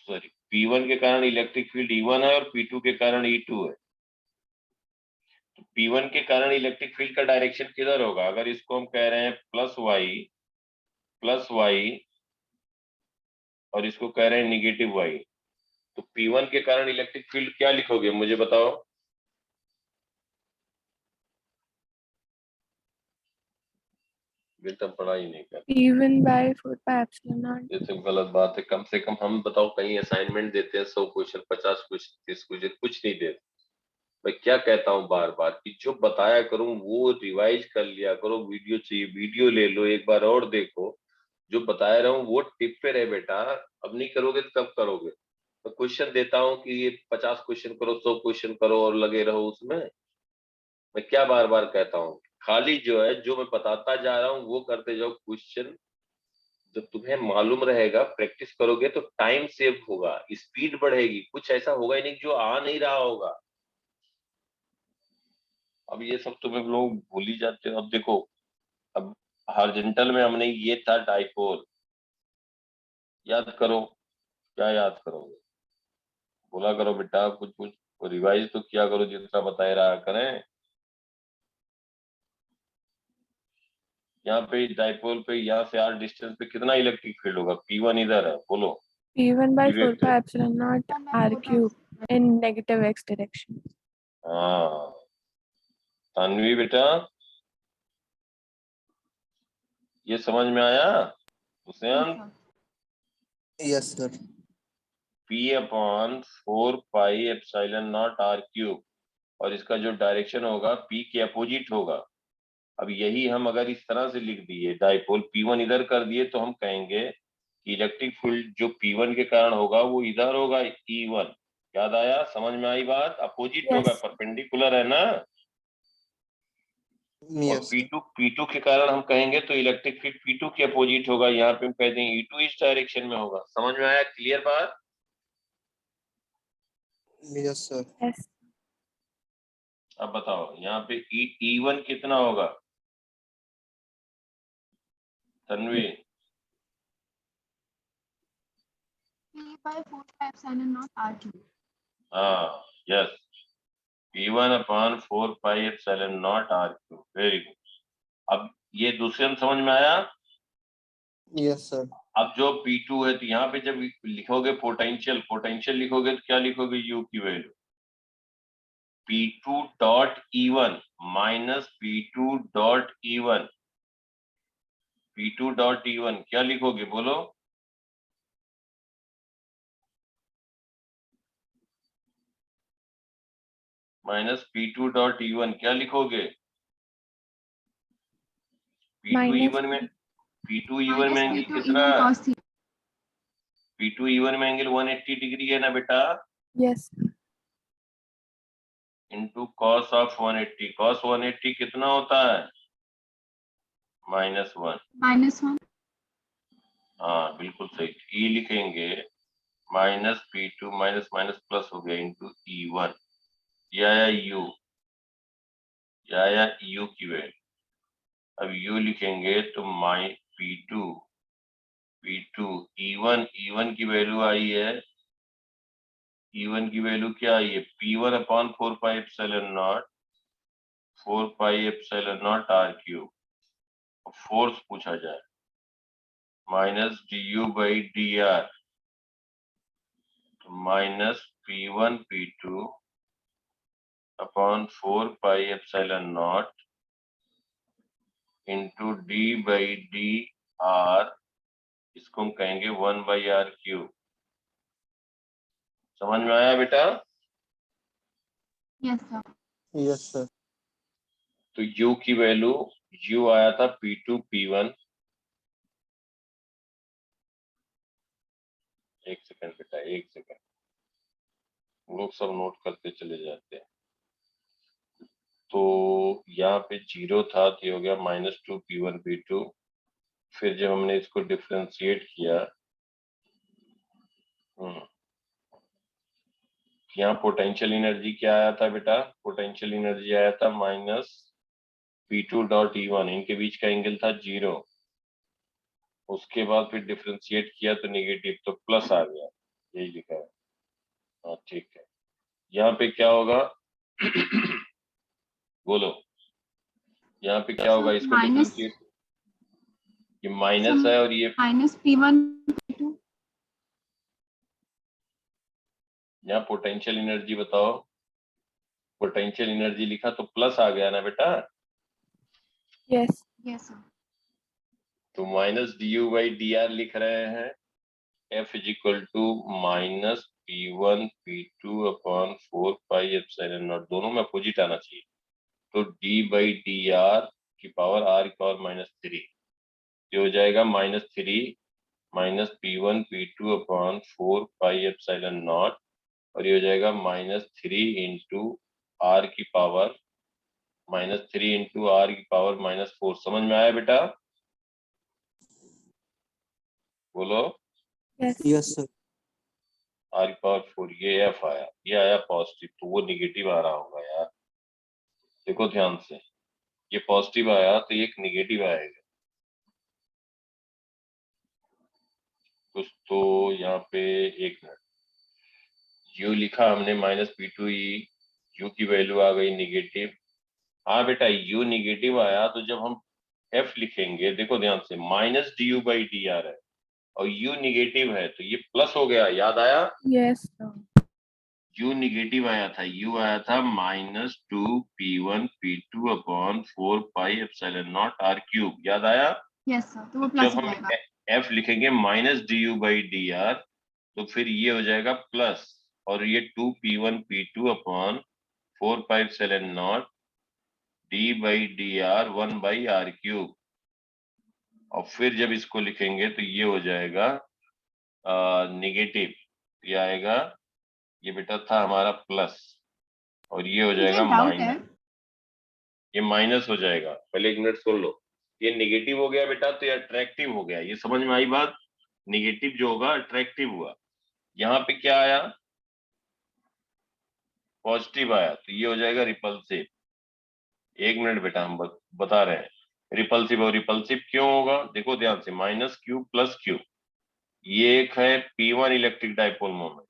sorry P1 के कारण इलेक्ट्रिक फील्ड E1 है और P2 के कारण E2 है। तो P1 के कारण इलेक्ट्रिक फील्ड का डायरेक्शन किधर होगा? अगर इसको हम कह रहे हैं प्लस वाई और इसको कह रहे हैं निगेटिव वाई, तो P1 के कारण इलेक्ट्रिक फील्ड क्या लिखोगे मुझे बताओ? बेटा पढ़ाई नहीं कर, P1 by 4πε0. ये तो गलत बात है। कम से कम हम बताओ कहीं असाइनमेंट देते हैं 100 क्वेश्चन, 50 क्वेश्चन, 30 क्वेश्चन, कुछ नहीं देते। मैं क्या कहता हूँ बार बार कि जो बताया करूं वो रिवाइज कर लिया करो, वीडियो चाहिए वीडियो ले लो एक बार और देखो, जो बताया रहा हूँ वो टिप पे रहे बेटा। अब नहीं करोगे तो कब करोगे? मैं क्वेश्चन देता हूँ कि ये 50 क्वेश्चन करो, 100 क्वेश्चन करो और लगे रहो उसमें। मैं क्या बार बार कहता हूँ, खाली जो है जो मैं बताता जा रहा हूँ वो करते जाओ। क्वेश्चन जब तुम्हें मालूम रहेगा, प्रैक्टिस करोगे तो टाइम सेव होगा, स्पीड बढ़ेगी, कुछ ऐसा होगा ही नहीं जो आ नहीं रहा होगा। अब ये सब तुम्हें लोग भूल ही जाते हो। अब देखो, अब हॉरिजॉन्टल में हमने ये था डाइपोल, याद करो, क्या याद करोगे? बोला करो बेटा, कुछ कुछ रिवाइज तो किया करो, जितना बताए रहा करें। यहाँ पे डाइपोल पे यहाँ से r डिस्टेंस पे कितना इलेक्ट्रिक फील्ड होगा? P1 इधर है, बोलो। P1 by विवेक तो 4πε0 r cube in negative x direction. हाँ, तन्वी बेटा ये समझ में आया? Hussain, Yes, sir. P upon 4πε0 r cube, और इसका जो डायरेक्शन होगा P के अपोजिट होगा। अब यही हम अगर इस तरह से लिख दिए, डाइपोल P1 इधर कर दिए, तो हम कहेंगे कि इलेक्ट्रिक फील्ड जो P1 के कारण होगा वो इधर होगा, E1। याद आया? समझ में आई बात? Opposite Yes. होगा, परपेंडिकुलर है ना। और Yes, sir. P2 के कारण हम कहेंगे तो इलेक्ट्रिक फील्ड P2 के अपोजिट होगा, यहाँ पे हम कह देंगे E2 इस डायरेक्शन में होगा। समझ में आया? क्लियर बात? Yes, sir. Yes. अब बताओ यहाँ पे E1 कितना होगा? Tanvi, P by 4πε0 r cube. हाँ yes, P1 upon 4πε0 r cube, very good. अब ये दूसरे में समझ में आया? Yes, sir. अब जो P2 है तो यहाँ पे जब लिखोगे पोटेंशियल लिखोगे तो क्या लिखोगे? U की value P2 dot E1 minus P2 dot E1, P2 dot E1 क्या लिखोगे बोलो? माइनस P2 डॉट E1 क्या लिखोगे? P2 Minus E1 में, P2 E1 में एंगल P2 कितना? E1 cos theta. P2 E1 में एंगल 180 डिग्री है ना बेटा, yes. Into cos of 180। Cos 180 कितना होता है? -1। -1. हाँ बिल्कुल सही, ई लिखेंगे minus P2 minus minus plus हो गया इंटू E1। ये आया u, ये आया u की वैल्यू। अब u लिखेंगे तो माइ p2 E1 की वैल्यू आई है, E1 की वैल्यू क्या आई है, P1 upon 4 pi epsilon naught, 4 pi epsilon naught R cube. Force पूछा जाए, minus du by D R, minus P1 P2 upon 4 pi epsilon naught into D by D R, इसको हम कहेंगे 1 बाई आर क्यूब। समझ में आया बेटा? Yes sir. Yes, sir. तो u की वैल्यू, u आया था P2 P1, एक सेकंड बेटा, एक सेकंड, लोग सब नोट करते चले जाते हैं। तो यहाँ पे 0 था तो ये हो गया -2 P1 P2। फिर जब हमने इसको डिफरेंशिएट किया, यहाँ पोटेंशियल एनर्जी क्या आया था बेटा, पोटेंशियल एनर्जी आया था -P2 डॉट E1, इनके बीच का एंगल था 0। उसके बाद फिर डिफरेंशिएट किया तो नेगेटिव, तो प्लस आ गया, यही लिखा है। हाँ ठीक है, यहाँ पे क्या होगा बोलो, यहाँ पे क्या होगा, इसको माइनस डिफरेंशिएट, ये माइनस है और ये माइनस P1 P2। यहाँ पोटेंशियल एनर्जी बताओ, पोटेंशियल एनर्जी लिखा तो प्लस आ गया ना बेटा, Yes. Yes sir. तो minus du by D r लिख रहे हैं, F is equal to minus P1 P2 upon 4 pi epsilon nought, दोनों में अपोजिट आना चाहिए, तो d बाई डी आर की पावर r की पावर -3, ये हो जाएगा -3 minus P1 P2 upon 4 pi epsilon nought, और ये हो जाएगा -3 इंटू r की पावर -3 इंटू r की पावर -4। समझ में आया बेटा? बोलो। Yes. Yes, sir. r की पावर 4, ये f आया, ये आया पॉजिटिव, तो वो निगेटिव आ रहा होगा यार, देखो ध्यान से, ये पॉजिटिव आया तो ये एक निगेटिव आएगा कुछ। तो यहाँ पे एक मिनट, u लिखा हमने -P2e, u की वैल्यू आ गई निगेटिव। हाँ बेटा, u निगेटिव आया तो जब हम f लिखेंगे, देखो ध्यान से, minus du by D R है और u निगेटिव है तो ये प्लस हो गया, याद आया? Yes. Sir. u निगेटिव आया था, u आया था -2 P1 P2 upon 4 pi epsilon not r cube, याद आया? यस सर, तो वो जब प्लस हो हम जाएगा। f लिखेंगे -du बाई डी आर, तो फिर ये हो जाएगा प्लस, और ये 2 P1 P2 upon 4 pi epsilon naught d by D R 1 by R cube, और फिर जब इसको लिखेंगे तो ये हो जाएगा नेगेटिव, ये आएगा, ये बेटा था हमारा प्लस, और ये हो मुझे जाएगा डाउट है, माइनस, ये माइनस हो जाएगा। पहले एक मिनट सुन लो, ये नेगेटिव हो गया बेटा तो ये अट्रैक्टिव हो गया, ये समझ में आई बात? नेगेटिव जो होगा अट्रैक्टिव हुआ। यहाँ पे क्या आया, पॉजिटिव आया, तो ये हो जाएगा रिपल्सिव। एक मिनट बेटा, हम बता रहे हैं, रिपल्सिव, और रिपल्सिव क्यों होगा, देखो ध्यान से, -q प्लस q, ये एक है P1 इलेक्ट्रिक डाइपोल मोमेंट,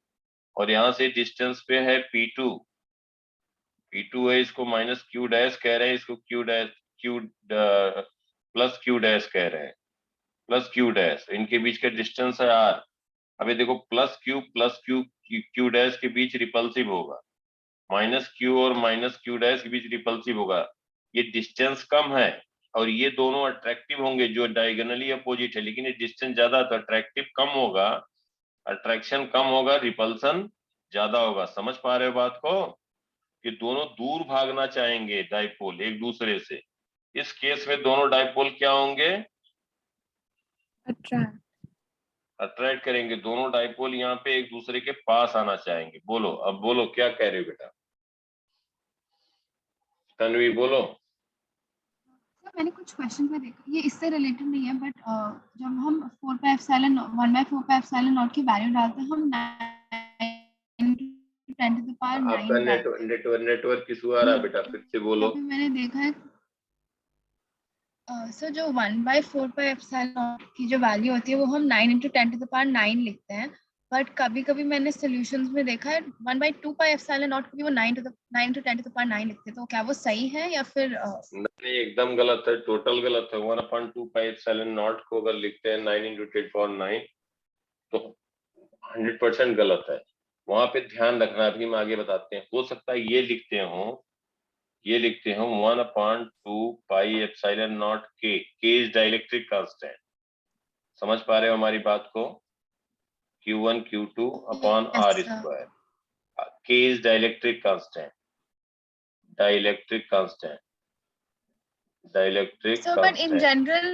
और यहाँ से डिस्टेंस पे है P2 है, इसको -q डैश कह रहे हैं, इसको q dash q plus q dash कह रहे हैं, प्लस q डैश, इनके बीच का डिस्टेंस है r। अभी देखो प्लस q डैश के बीच रिपल्सिव होगा, -q और -q डैश के बीच रिपल्सिव होगा, ये डिस्टेंस कम है, और ये दोनों अट्रैक्टिव होंगे जो डायगोनली अपोजिट है, लेकिन ये डिस्टेंस ज्यादा, तो अट्रैक्टिव कम होगा, अट्रैक्शन कम होगा, रिपल्सन ज्यादा होगा। समझ पा रहे हो बात को? कि दोनों दूर भागना चाहेंगे डाइपोल एक दूसरे से, इस केस में दोनों डाइपोल क्या होंगे, Attract. अट्रैक्ट करेंगे, दोनों डाइपोल यहाँ पे एक दूसरे के पास आना चाहेंगे। बोलो, अब बोलो क्या कह रहे हो बेटा, तन्वी बोलो। सर मैंने कुछ क्वेश्चन में देखा, ये इससे रिलेटेड नहीं है, बट जब हम 1/4 पाई एप्सिलॉन नॉट की वैल्यू डालते हैं, हम 9 into 10 to the power 9 आपका नेटवर्क इशू आ रहा है बेटा, फिर से बोलो। अभी मैंने देखा है सर जो 1/4 पाई एप्सिलॉन नॉट की जो वैल्यू होती है वो हम 9 into 10 to the power 9 लिखते हैं, बट कभी कभी मैंने सॉल्यूशंस में देखा है 1/2 पाई एप्सिलॉन नॉट को भी वो 9 into 10 to the power 9 लिखते हैं, तो क्या वो सही है या फिर नहीं, एकदम गलत है, टोटल गलत है। 1/2 पाई एप्सिलॉन नॉट को अगर लिखते हैं 9 into 10 to the power 9 तो 100% गलत है। वहां पे ध्यान रखना, अभी हम आगे बताते हैं। हो सकता है ये लिखते हो 1/2 पाई एप्सिलॉन नॉट के इज डाइलेक्ट्रिक कांस्टेंट। समझ पा रहे हो हमारी बात को? Q1 Q2 upon Yes, R sir. square. K is dielectric constant. Dielectric constant. Dielectric so but in constant. general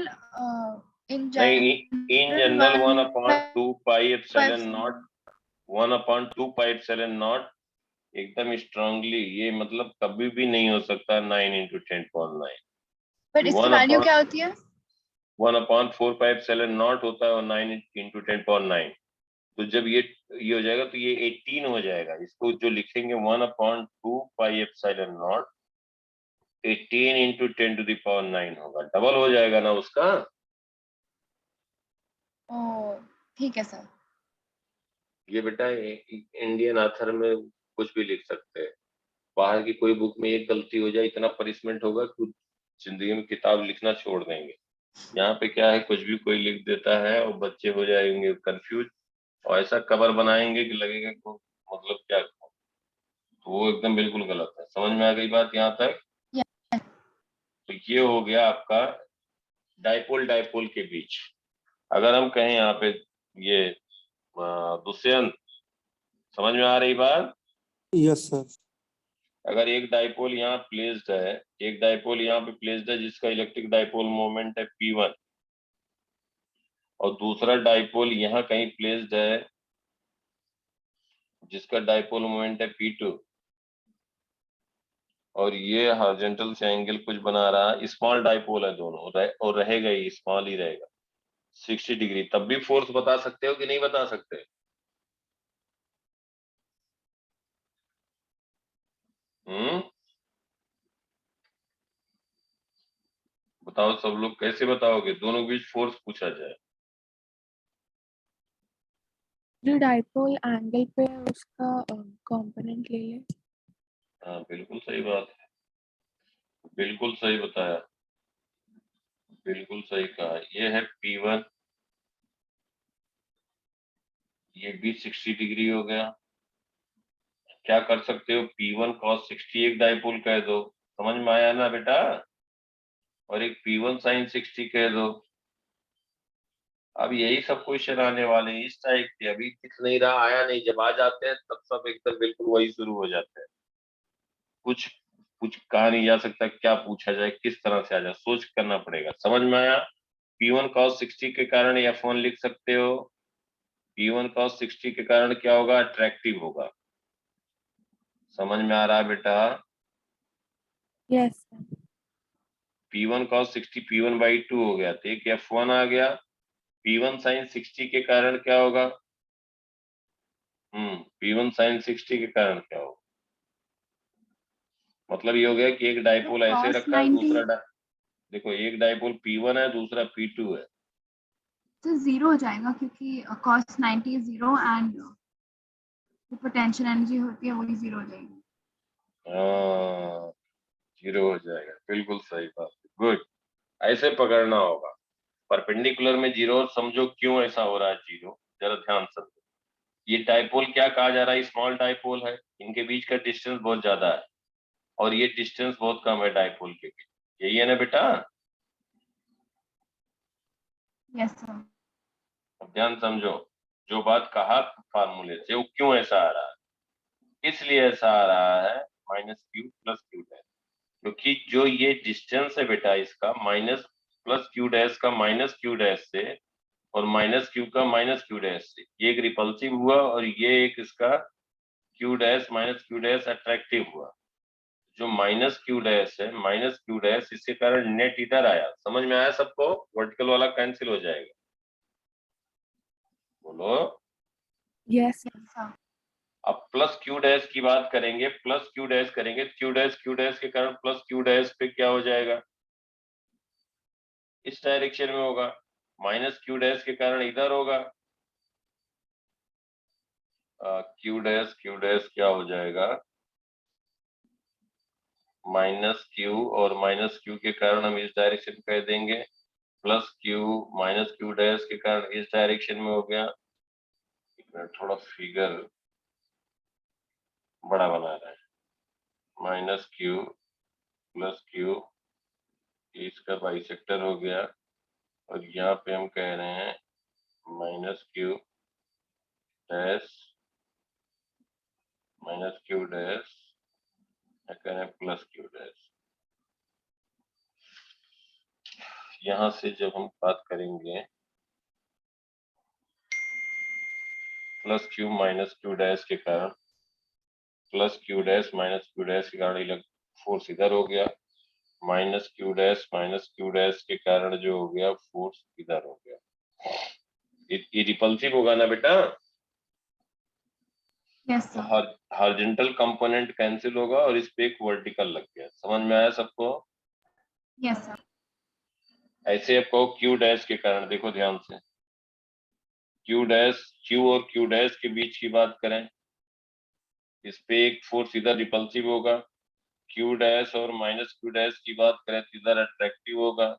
नहीं, in general 1/2 pi epsilon naught 1/2 pi epsilon naught एकदम स्ट्रांगली, ये मतलब कभी भी नहीं हो सकता 9 into 10⁻9। बट इसकी वैल्यू क्या होती है? 1/4 pi epsilon naught होता है और 9 into 10⁻9। तो जब ये हो जाएगा तो ये 18 हो जाएगा। इसको जो लिखेंगे 1/2 पाई epsilon not 18 into 10 to the power 9 होगा, डबल हो जाएगा ना उसका। ओ ठीक है सर। ये बेटा इंडियन ऑथर में कुछ भी लिख सकते हैं, बाहर की कोई बुक में एक गलती हो जाए इतना पनिशमेंट होगा कि जिंदगी में किताब लिखना छोड़ देंगे। यहाँ पे क्या है, कुछ भी कोई लिख देता है और बच्चे हो जाएंगे कंफ्यूज और ऐसा कवर बनाएंगे कि लगेगा को मतलब क्या, तो वो एकदम बिल्कुल गलत है। समझ में आ गई बात यहाँ तक? तो ये हो गया आपका डाइपोल के बीच। अगर हम कहें यहाँ पे ये दुष्यंत, समझ में आ रही बात? Yes sir. अगर एक डाइपोल यहाँ प्लेस्ड है, एक डाइपोल यहाँ पे प्लेस्ड है जिसका इलेक्ट्रिक डाइपोल मोमेंट है P1 और दूसरा डाइपोल यहाँ कहीं प्लेस्ड है जिसका डाइपोल मोमेंट है P2 और ये हॉरिजॉन्टल से एंगल कुछ बना रहा है, स्मॉल डाइपोल है दोनों और रहेगा ही स्मॉल ही रहेगा 60 डिग्री, तब भी फोर्स बता सकते हो कि नहीं बता सकते? बताओ सब लोग, कैसे बताओगे? दोनों के बीच फोर्स पूछा जाए। जो डाइपोल एंगल पे है उसका कंपोनेंट ले ले। हाँ बिल्कुल सही बात है, बिल्कुल सही बताया, बिल्कुल सही कहा। ये है P1, ये भी 60 डिग्री हो गया। क्या कर सकते हो, P1 cos 60 एक डाइपोल कह दो, समझ में आया ना बेटा? और एक P1 sin 60 कह दो। अब यही सब क्वेश्चन आने वाले हैं इस टाइप के, अभी दिख नहीं रहा, आया नहीं, जब आ जाते हैं तब सब एकदम बिल्कुल वही शुरू हो जाते हैं। कुछ कुछ कहा नहीं जा सकता क्या पूछा जाए, किस तरह से आ जाए, सोच करना पड़ेगा। समझ में आया? P1 cos 60 के कारण F1 लिख सकते हो। P1 cos 60 के कारण क्या होगा, अट्रैक्टिव होगा। समझ में आ रहा है बेटा? यस P1 cos 60 P1/2 हो गया, तो एक F1 आ गया। P1 sin 60 के कारण क्या होगा? P1 sin 60 के कारण क्या होगा? मतलब ये हो गया कि एक डाइपोल ऐसे cos रखा है, 90 दूसरा देखो एक डाइपोल P1 है, दूसरा P2 है, तो जीरो हो जाएगा क्योंकि cos 90 is 0 एंड जो पोटेंशियल एनर्जी होती है वही जीरो हो जाएगी। हाँ 0 हो जाएगा, बिल्कुल सही बात, गुड। ऐसे पकड़ना होगा, परपेंडिकुलर में 0, समझो क्यों ऐसा हो रहा है 0, जरा ध्यान समझो। ये डाइपोल क्या कहा जा रहा है, स्मॉल डाइपोल है, इनके बीच का डिस्टेंस बहुत ज्यादा है और ये डिस्टेंस बहुत कम है डाइपोल के बीच, यही है ना बेटा? Yes sir. अब ध्यान समझो, जो बात कहा फार्मूले से वो क्यों ऐसा आ रहा है, इसलिए ऐसा आ रहा है -q + q डैश, क्योंकि जो ये डिस्टेंस है बेटा इसका माइनस प्लस q डैश का -q डैश से और -q का -q डैश से, ये एक रिपल्सिव हुआ और ये एक इसका q dash -q dash attractive हुआ। जो -q डैश है, -q डैश, इसके कारण नेट इधर आया। समझ में आया सबको? वर्टिकल वाला कैंसिल हो जाएगा, बोलो यस सर। अब प्लस क्यू डैश की बात करेंगे, प्लस क्यू डैश करेंगे, क्यू डैश के कारण प्लस क्यू डैश पे क्या हो जाएगा, इस डायरेक्शन में होगा, माइनस क्यू डैश के कारण इधर होगा, क्यू डैश क्या हो जाएगा, माइनस क्यू, और माइनस क्यू के कारण हम इस डायरेक्शन कह देंगे, plus Q minus Q dash के कारण इस डायरेक्शन में हो गया। थोड़ा फिगर बड़ा बना रहा है, माइनस क्यू प्लस क्यू, इसका बाइसेक्टर हो गया, और यहाँ पे हम कह रहे हैं minus Q dash minus Q dash, कह रहे हैं प्लस क्यू डैश। यहाँ से जब हम बात करेंगे plus Q minus Q dash के कारण, plus Q dash minus Q dash के कारण फोर्स इधर हो गया, माइनस क्यू डैश के कारण जो हो गया फोर्स इधर हो गया। ये रिपल्सिव होगा ना बेटा? यस तो सर। हॉरिजॉन्टल कंपोनेंट कैंसिल होगा और इस पे एक वर्टिकल लग गया। समझ में आया सबको? Yes sir. ऐसे आप कहो क्यू डैश के कारण, देखो ध्यान से, क्यू और क्यू डैश के बीच की बात करें, इस पे एक फोर्स इधर रिपल्सिव होगा, क्यू डैश और माइनस क्यू डैश की बात करें तो इधर अट्रैक्टिव होगा।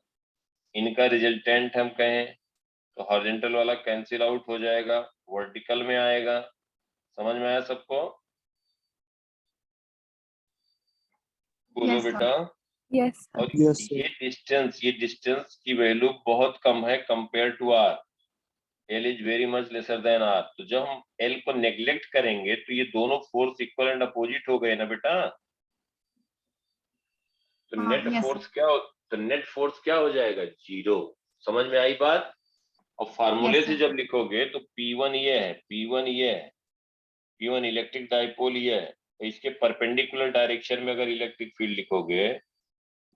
इनका रिजल्टेंट हम कहें तो हॉरिजॉन्टल वाला कैंसिल आउट हो जाएगा, वर्टिकल में आएगा। समझ में आया सबको? बोलो Yes, sir. बेटा। Yes, sir. और Yes, sir. ये डिस्टेंस की वैल्यू बहुत कम है compare to R, L is very much lesser than R. तो जब हम एल को नेग्लेक्ट करेंगे तो ये दोनों फोर्स इक्वल एंड अपोजिट हो गए ना बेटा। तो नेट yes, फोर्स क्या हो जाएगा, जीरो। समझ में आई बात? और फार्मूले Yes, से sir. जब लिखोगे तो P1 ये है, P1 ये है, P1 इलेक्ट्रिक डाइपोल ये है, तो इसके परपेंडिकुलर डायरेक्शन में अगर इलेक्ट्रिक फील्ड लिखोगे,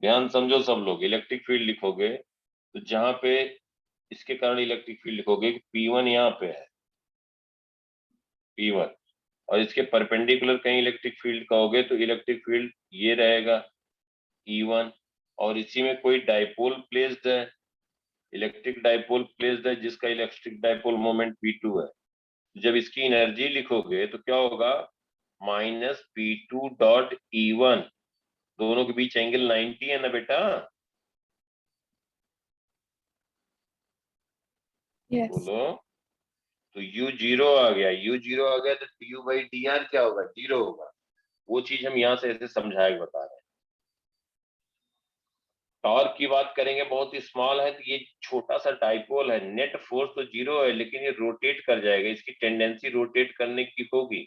ध्यान समझो सब लोग, इलेक्ट्रिक फील्ड लिखोगे तो जहां पे इसके कारण इलेक्ट्रिक फील्ड लिखोगे P1 यहाँ पे है, P1, और इसके परपेंडिकुलर कहीं इलेक्ट्रिक फील्ड कहोगे तो इलेक्ट्रिक फील्ड ये रहेगा E1, और इसी में कोई डाइपोल प्लेस्ड है, इलेक्ट्रिक डाइपोल प्लेस्ड है जिसका इलेक्ट्रिक डाइपोल मोमेंट P2 है। जब इसकी एनर्जी लिखोगे तो क्या होगा, माइनस P2 डॉट E1, दोनों के बीच एंगल 90 है ना बेटा? Yes. बोलो। तो U0 आ गया, तो du बाई dr क्या होगा, जीरो होगा। वो चीज हम यहाँ से ऐसे समझा के बता रहे हैं। टॉर्क की बात करेंगे, बहुत ही स्मॉल है, तो ये छोटा सा डाइपोल है, नेट फोर्स तो जीरो है लेकिन ये रोटेट कर जाएगा, इसकी टेंडेंसी रोटेट करने की होगी।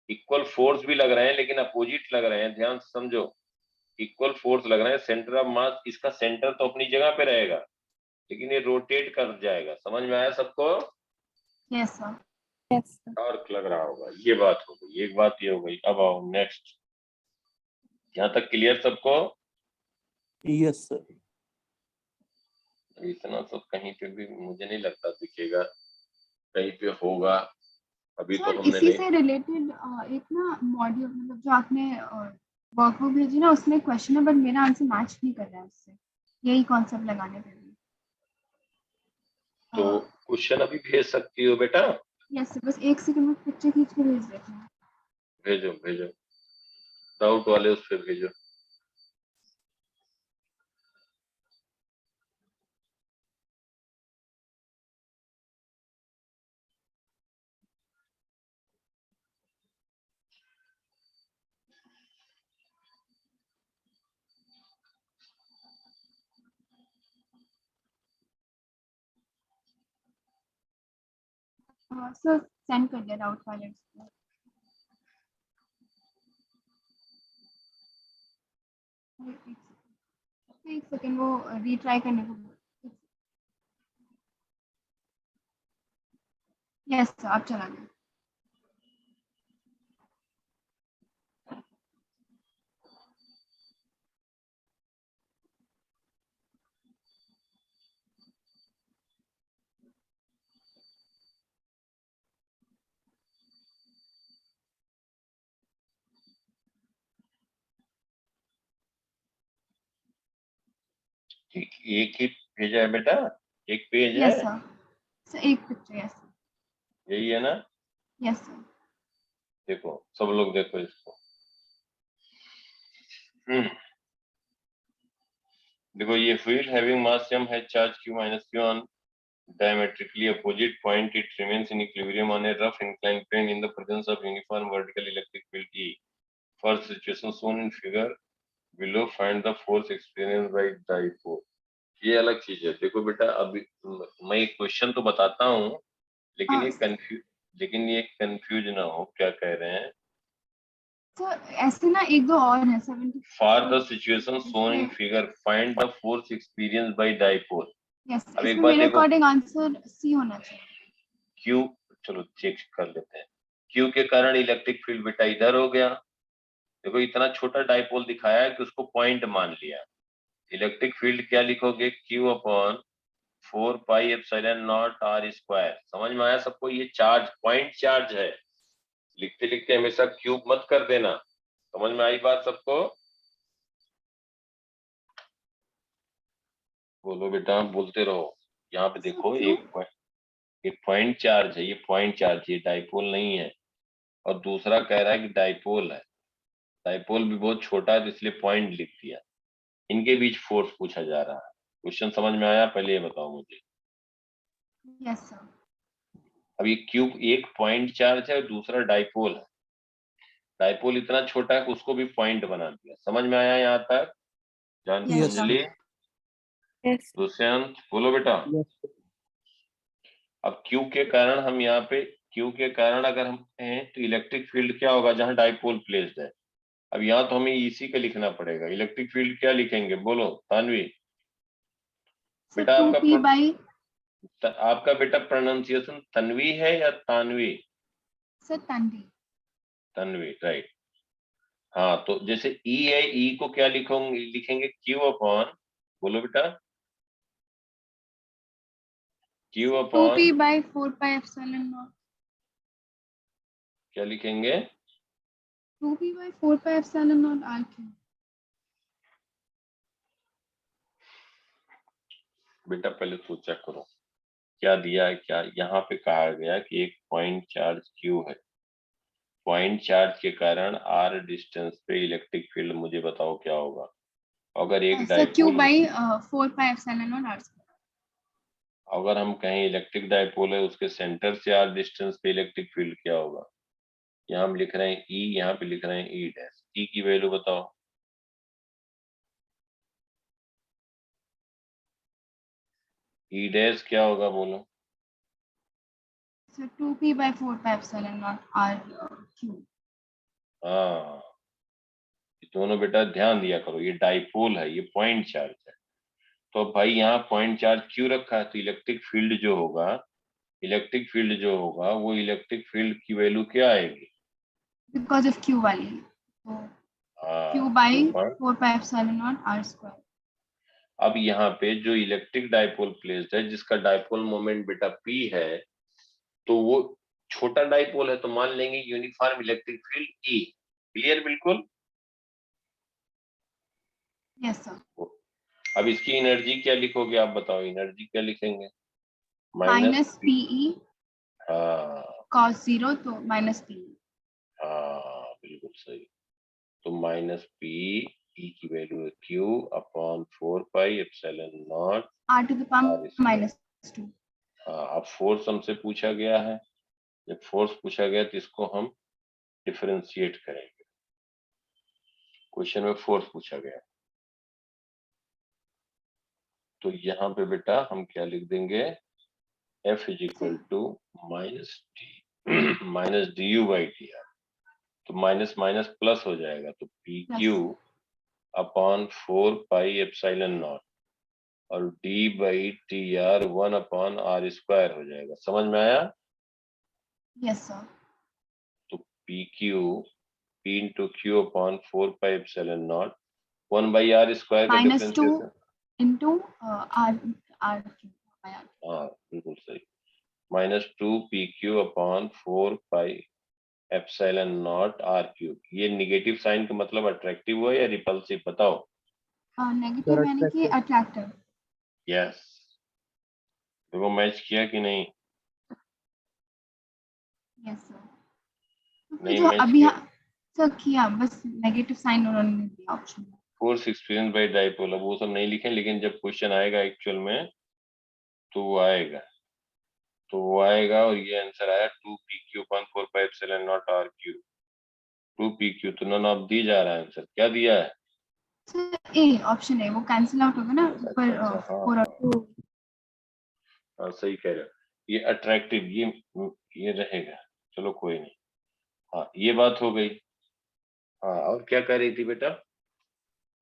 इक्वल फोर्स भी लग रहे हैं लेकिन अपोजिट लग रहे हैं, ध्यान से समझो। इक्वल फोर्स लग रहे हैं, सेंटर ऑफ मास, इसका सेंटर तो अपनी जगह पे रहेगा लेकिन ये रोटेट कर जाएगा। समझ में आया सबको? Yes, sir. Yes, sir. Torque लग रहा होगा। ये बात हो गई, एक बात ये हो गई। अब आओ नेक्स्ट, यहाँ तक क्लियर सबको? Yes, sir. इतना सब कहीं पे भी मुझे नहीं लगता दिखेगा, कहीं पे होगा। अभी तो सर हमने इसी नहीं, से रिलेटेड एक ना मॉड्यूल, मतलब जो आपने वर्कबुक भेजी ना, उसमें क्वेश्चन है बट मेरा आंसर मैच नहीं कर रहा है उससे, यही कॉन्सेप्ट लगाने पे भी। तो क्वेश्चन अभी भेज सकती हो बेटा? यस सर, बस एक सेकंड में पिक्चर खींच के भेज देते हैं। भेजो भेजो, डाउट वाले उस पर भेजो। सर सेंड कर दिया डाउट वाले उसको। एक सेकंड वो रीट्राई करने को। यस सर, आप चला गए। एक ही भेजा है बेटा, एक पेज यस है, सर, सर एक पिक्चर, यस यही है ना? Yes sir. देखो सब लोग देखो इसको। देखो ये फील्ड हैविंग मास m है charge q minus q on diametrically opposite point, it remains in equilibrium on a rough inclined plane in the presence of uniform vertical electric field E. For situation shown in figure below, find the force experienced by dipole. ये अलग चीज है। देखो बेटा, अभी मैं एक question तो बताता हूँ, लेकिन ये कंफ्यूज ना हो क्या कह रहे हैं। सर ऐसे ना एक दो और है 70। For the situation shown in figure, find the force experienced by dipole. Yes, अब एक इसमें बात मेरे देखो, अकॉर्डिंग आंसर सी होना चाहिए। Q, चलो चेक कर लेते हैं। Q के कारण इलेक्ट्रिक फील्ड बेटा इधर हो गया। देखो इतना छोटा डाइपोल दिखाया है कि उसको पॉइंट मान लिया। इलेक्ट्रिक फील्ड क्या लिखोगे? Q upon 4 pi epsilon not r square. समझ में आया सबको? ये चार्ज पॉइंट चार्ज है, लिखते लिखते हमेशा क्यूब मत कर देना। समझ में आई बात सबको? बोलो बेटा, बोलते रहो। यहाँ पे देखो एक पॉइंट चार्ज है, ये पॉइंट चार्ज, ये डाइपोल नहीं है। और दूसरा कह रहा है कि डाइपोल है। डाइपोल भी बहुत छोटा है तो इसलिए पॉइंट लिख दिया। इनके बीच फोर्स पूछा जा रहा है। क्वेश्चन समझ में आया? पहले ये बताओ मुझे। Yes sir. अब ये क्यूब एक पॉइंट चार्ज है और दूसरा डाइपोल है। डाइपोल इतना छोटा है कि उसको भी पॉइंट बना दिया। समझ में आया यहाँ तक? Janaki, Yes, Yes, Anjali, Yes. Dushyant, बोलो बेटा। yes, sir. अब क्यू के कारण हम यहाँ पे, क्यू के कारण अगर हम हैं तो इलेक्ट्रिक फील्ड क्या होगा जहां डाइपोल प्लेस्ड है। अब यहाँ तो हमें इसी का लिखना पड़ेगा। इलेक्ट्रिक फील्ड क्या लिखेंगे? बोलो तानवी। सर बेटा 2p बाई, आपका बेटा प्रोनाउंसिएशन तन्वी है या तानवी? सर तन्वी। तन्वी, राइट। हाँ, तो जैसे ई है, ई को क्या लिखेंगे? क्यू अपॉन, बोलो बेटा, Q upon 2p by 4 pi epsilon not. क्या लिखेंगे? 2p by 4 pi epsilon not r cube. बेटा पहले सोचा करो क्या दिया है। क्या यहाँ पे कहा गया कि एक पॉइंट चार्ज क्यू है, पॉइंट चार्ज के कारण r डिस्टेंस पे इलेक्ट्रिक फील्ड, मुझे बताओ क्या होगा अगर एक sir q dipole, by 4 pi epsilon not r square. अगर हम कहें इलेक्ट्रिक डाइपोल है, उसके सेंटर से r डिस्टेंस पे इलेक्ट्रिक फील्ड क्या होगा? यहाँ हम लिख रहे हैं E, यहाँ पे लिख रहे हैं E डैश। E की वैल्यू बताओ। E डैश क्या होगा बोलो? Sir 2p by 4 pi epsilon not r cube. हाँ, ये दोनों बेटा ध्यान दिया करो, ये डाइपोल है, ये पॉइंट चार्ज है। तो अब भाई यहाँ पॉइंट चार्ज क्यों रखा है? तो इलेक्ट्रिक फील्ड जो होगा, इलेक्ट्रिक फील्ड जो होगा वो इलेक्ट्रिक फील्ड की वैल्यू क्या आएगी? बिकॉज ऑफ q वाली, तो q by 4 pi epsilon not r square. अब यहाँ पे जो इलेक्ट्रिक डाइपोल प्लेस्ड है, जिसका डाइपोल मोमेंट बेटा p है, तो वो छोटा डाइपोल है, तो मान लेंगे uniform electric field E। Clear बिल्कुल? Yes sir. अब इसकी एनर्जी क्या लिखोगे आप बताओ? एनर्जी क्या लिखेंगे? माइनस pe हाँ cos 0, तो माइनस pe। हाँ, बिल्कुल सही। तो माइनस पी, ई की वैल्यू है Q upon 4 pi epsilon not r to the power minus 2। हाँ, अब फोर्स हमसे पूछा गया है। जब फोर्स पूछा गया तो इसको हम डिफरेंशिएट करेंगे। क्वेश्चन में फोर्स पूछा गया, तो यहाँ पे बेटा हम क्या लिख देंगे? F is equal to minus d u by D r. तो माइनस माइनस प्लस हो जाएगा, तो p Q upon 4 pi epsilon nought और d by t r 1 upon r square हो जाएगा। समझ में आया? Yes sir. तो p q, p into q upon 4 pi epsilon nought 1 by r square का minus 2 differentiation. Into r cube. हाँ बिल्कुल सही। Minus 2 P Q upon 4 pi epsilon naught R cube. ये निगेटिव साइन का मतलब अट्रैक्टिव हुआ या रिपल्सिव? बताओ। नेगेटिव यानी कि अट्रैक्टिव। यस, देखो मैच किया कि नहीं? Yes sir. नहीं जो मैच अभी किया। सर किया, बस नेगेटिव साइन उन्होंने दिया ऑप्शन में। फोर्स एक्सपीरियंस बाय डाइपोल, अब वो सब नहीं लिखे, लेकिन जब क्वेश्चन आएगा एक्चुअल में तो वो आएगा, और ये आंसर आया 2pq upon 4 pi epsilon naught rq। 2pq तो नन ऑफ दी जा रहा है आंसर, क्या दिया है? सर ए, ऑप्शन ए, वो कैंसिल आउट होगा ना अच्छा ऊपर। अच्छा, हाँ 4 और हाँ सही कह रहे हो। ये अट्रैक्टिव, ये रहेगा, चलो कोई नहीं। हाँ ये बात हो गई। हाँ और क्या कह रही थी बेटा?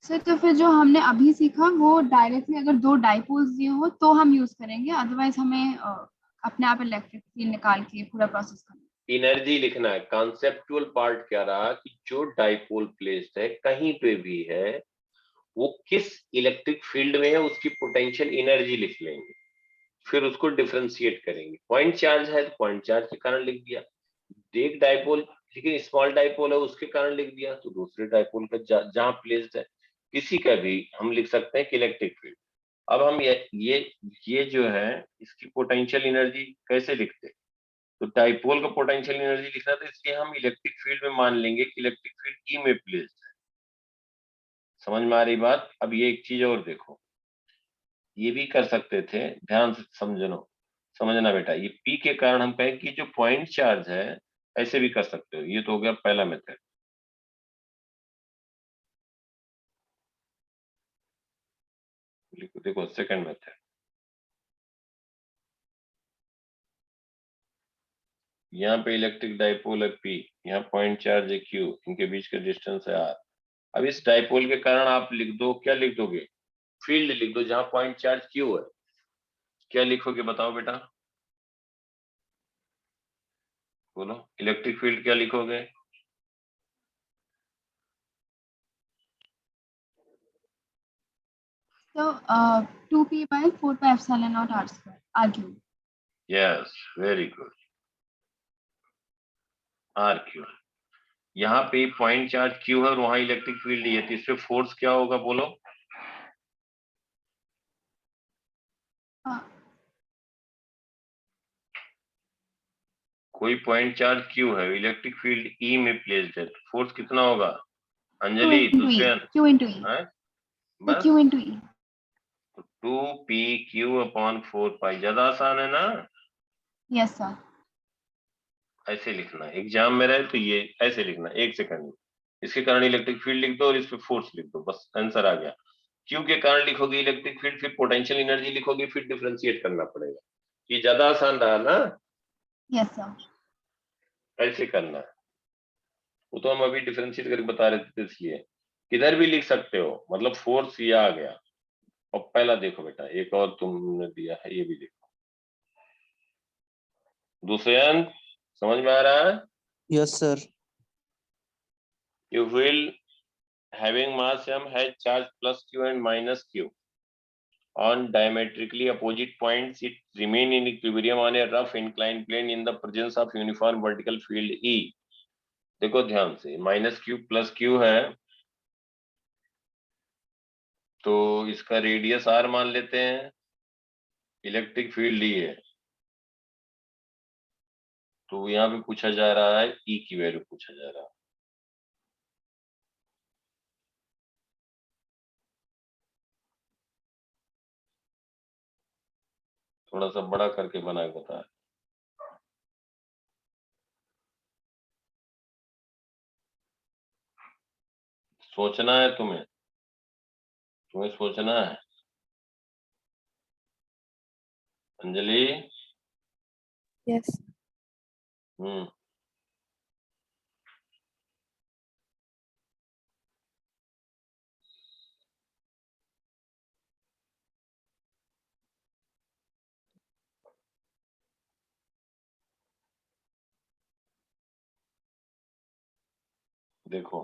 सर तो फिर जो हमने अभी सीखा वो डायरेक्टली अगर दो डाइपोल्स दिए हो तो हम यूज करेंगे, अदरवाइज हमें अपने आप इलेक्ट्रिक फील्ड निकाल के पूरा प्रोसेस करना है। एनर्जी लिखना है। कॉन्सेप्चुअल पार्ट क्या रहा कि जो डाइपोल प्लेस्ड है कहीं पे भी है, वो किस इलेक्ट्रिक फील्ड में है उसकी पोटेंशियल एनर्जी लिख लेंगे, फिर उसको डिफरेंशिएट करेंगे। पॉइंट चार्ज है तो पॉइंट चार्ज के कारण लिख दिया, एक डाइपोल लेकिन स्मॉल डाइपोल है उसके कारण लिख दिया, तो दूसरे डाइपोल का जहां प्लेस्ड है किसी का भी हम लिख सकते हैं कि इलेक्ट्रिक फील्ड। अब हम ये जो है इसकी पोटेंशियल एनर्जी कैसे लिखते हैं? तो डाइपोल का पोटेंशियल एनर्जी लिखना, तो इसलिए हम इलेक्ट्रिक फील्ड में मान लेंगे कि इलेक्ट्रिक फील्ड ई में प्लेस्ड है। समझ में आ रही बात? अब ये एक चीज और देखो, ये भी कर सकते थे, ध्यान से समझना बेटा, ये पी के कारण हम कहें कि जो पॉइंट चार्ज है, ऐसे भी कर सकते हो। ये तो हो गया पहला मेथड। देखो सेकंड मेथड, यहाँ पे इलेक्ट्रिक डाइपोल है पी, यहाँ पॉइंट चार्ज है क्यू, इनके बीच का डिस्टेंस है आर। अब इस डाइपोल के कारण आप लिख दो, क्या लिख दोगे? फील्ड लिख दो जहां पॉइंट चार्ज क्यू है। क्या लिखोगे बताओ बेटा? बोलो, इलेक्ट्रिक फील्ड क्या लिखोगे? तो 2p by 4 pi epsilon naught r square r cube। Yes, very good, R Q. यहाँ पे पॉइंट चार्ज क्यू है और वहां इलेक्ट्रिक फील्ड है, तो इस पे फोर्स क्या होगा बोलो? कोई पॉइंट चार्ज क्यू है, इलेक्ट्रिक फील्ड ई में प्लेस्ड है, तो फोर्स कितना होगा? अंजलि दूसरे q into e, हैं? तो बस q into e। 2pq upon 4 पाई, ज्यादा आसान है ना? Yes sir. ऐसे लिखना, एग्जाम में रहे तो ये ऐसे लिखना, 1 सेकंड में। इसके कारण इलेक्ट्रिक फील्ड लिख दो और इस पे फोर्स लिख दो, बस आंसर आ गया। क्यू के कारण लिखोगे इलेक्ट्रिक फील्ड, फिर पोटेंशियल एनर्जी लिखोगे, फिर डिफरेंशिएट करना पड़ेगा। ये ज्यादा आसान रहा ना? Yes sir. ऐसे करना है, वो तो हम अभी डिफरेंशिएट करके बता रहे थे, इसलिए किधर भी लिख सकते हो, मतलब फोर्स ये आ गया। और पहला देखो बेटा, एक और तुमने दिया है, ये भी देखो। दूसरे अंक समझ में आ रहा है? Yes, sir. You will having mass m has charge plus q and minus q on diametrically opposite points, it remain in equilibrium on a rough inclined plane in the presence of uniform vertical field E। देखो ध्यान से, minus Q plus Q है, तो इसका radius are मान लेते हैं, electric field E है, तो यहाँ पे पूछा जा रहा है ई की वैल्यू पूछा जा रहा है। थोड़ा सा बड़ा करके बना के बता। सोचना है तुम्हें, सोचना है। अंजलि, Yes. हम्म, देखो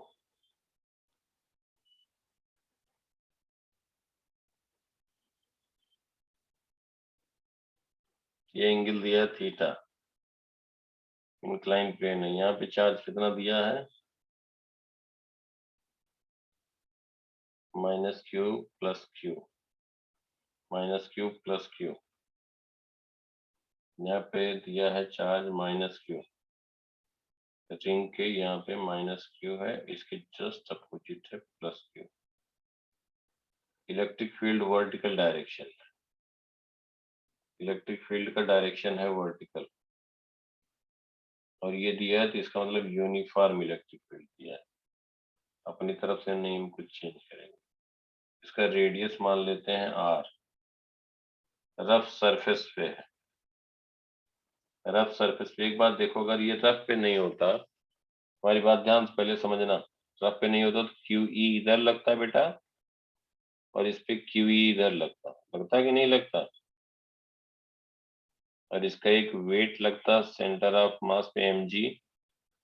ये एंगल दिया है थीटा, इंक्लाइन प्लेन है, यहाँ पे चार्ज कितना दिया है? Minus Q plus Q, minus Q plus Q, यहाँ पे दिया है चार्ज माइनस क्यू, रिंग के यहाँ पे माइनस क्यू है, इसके जस्ट अपोजिट है plus Q. Electric field vertical direction, electric field का डायरेक्शन है वर्टिकल, और ये दिया है तो इसका मतलब यूनिफॉर्म इलेक्ट्रिक फील्ड दिया है। अपनी तरफ से नेम कुछ चेंज करेंगे। इसका रेडियस मान लेते हैं आर, रफ सरफेस पे है, रफ सरफेस पे। एक बात देखो, अगर ये रफ पे नहीं होता, हमारी बात ध्यान से पहले समझना, रफ पे नहीं होता तो क्यू ई इधर लगता है बेटा, और इस पे क्यू ई इधर लगता है कि नहीं लगता, और इसका एक वेट लगता सेंटर ऑफ मास पे एम जी,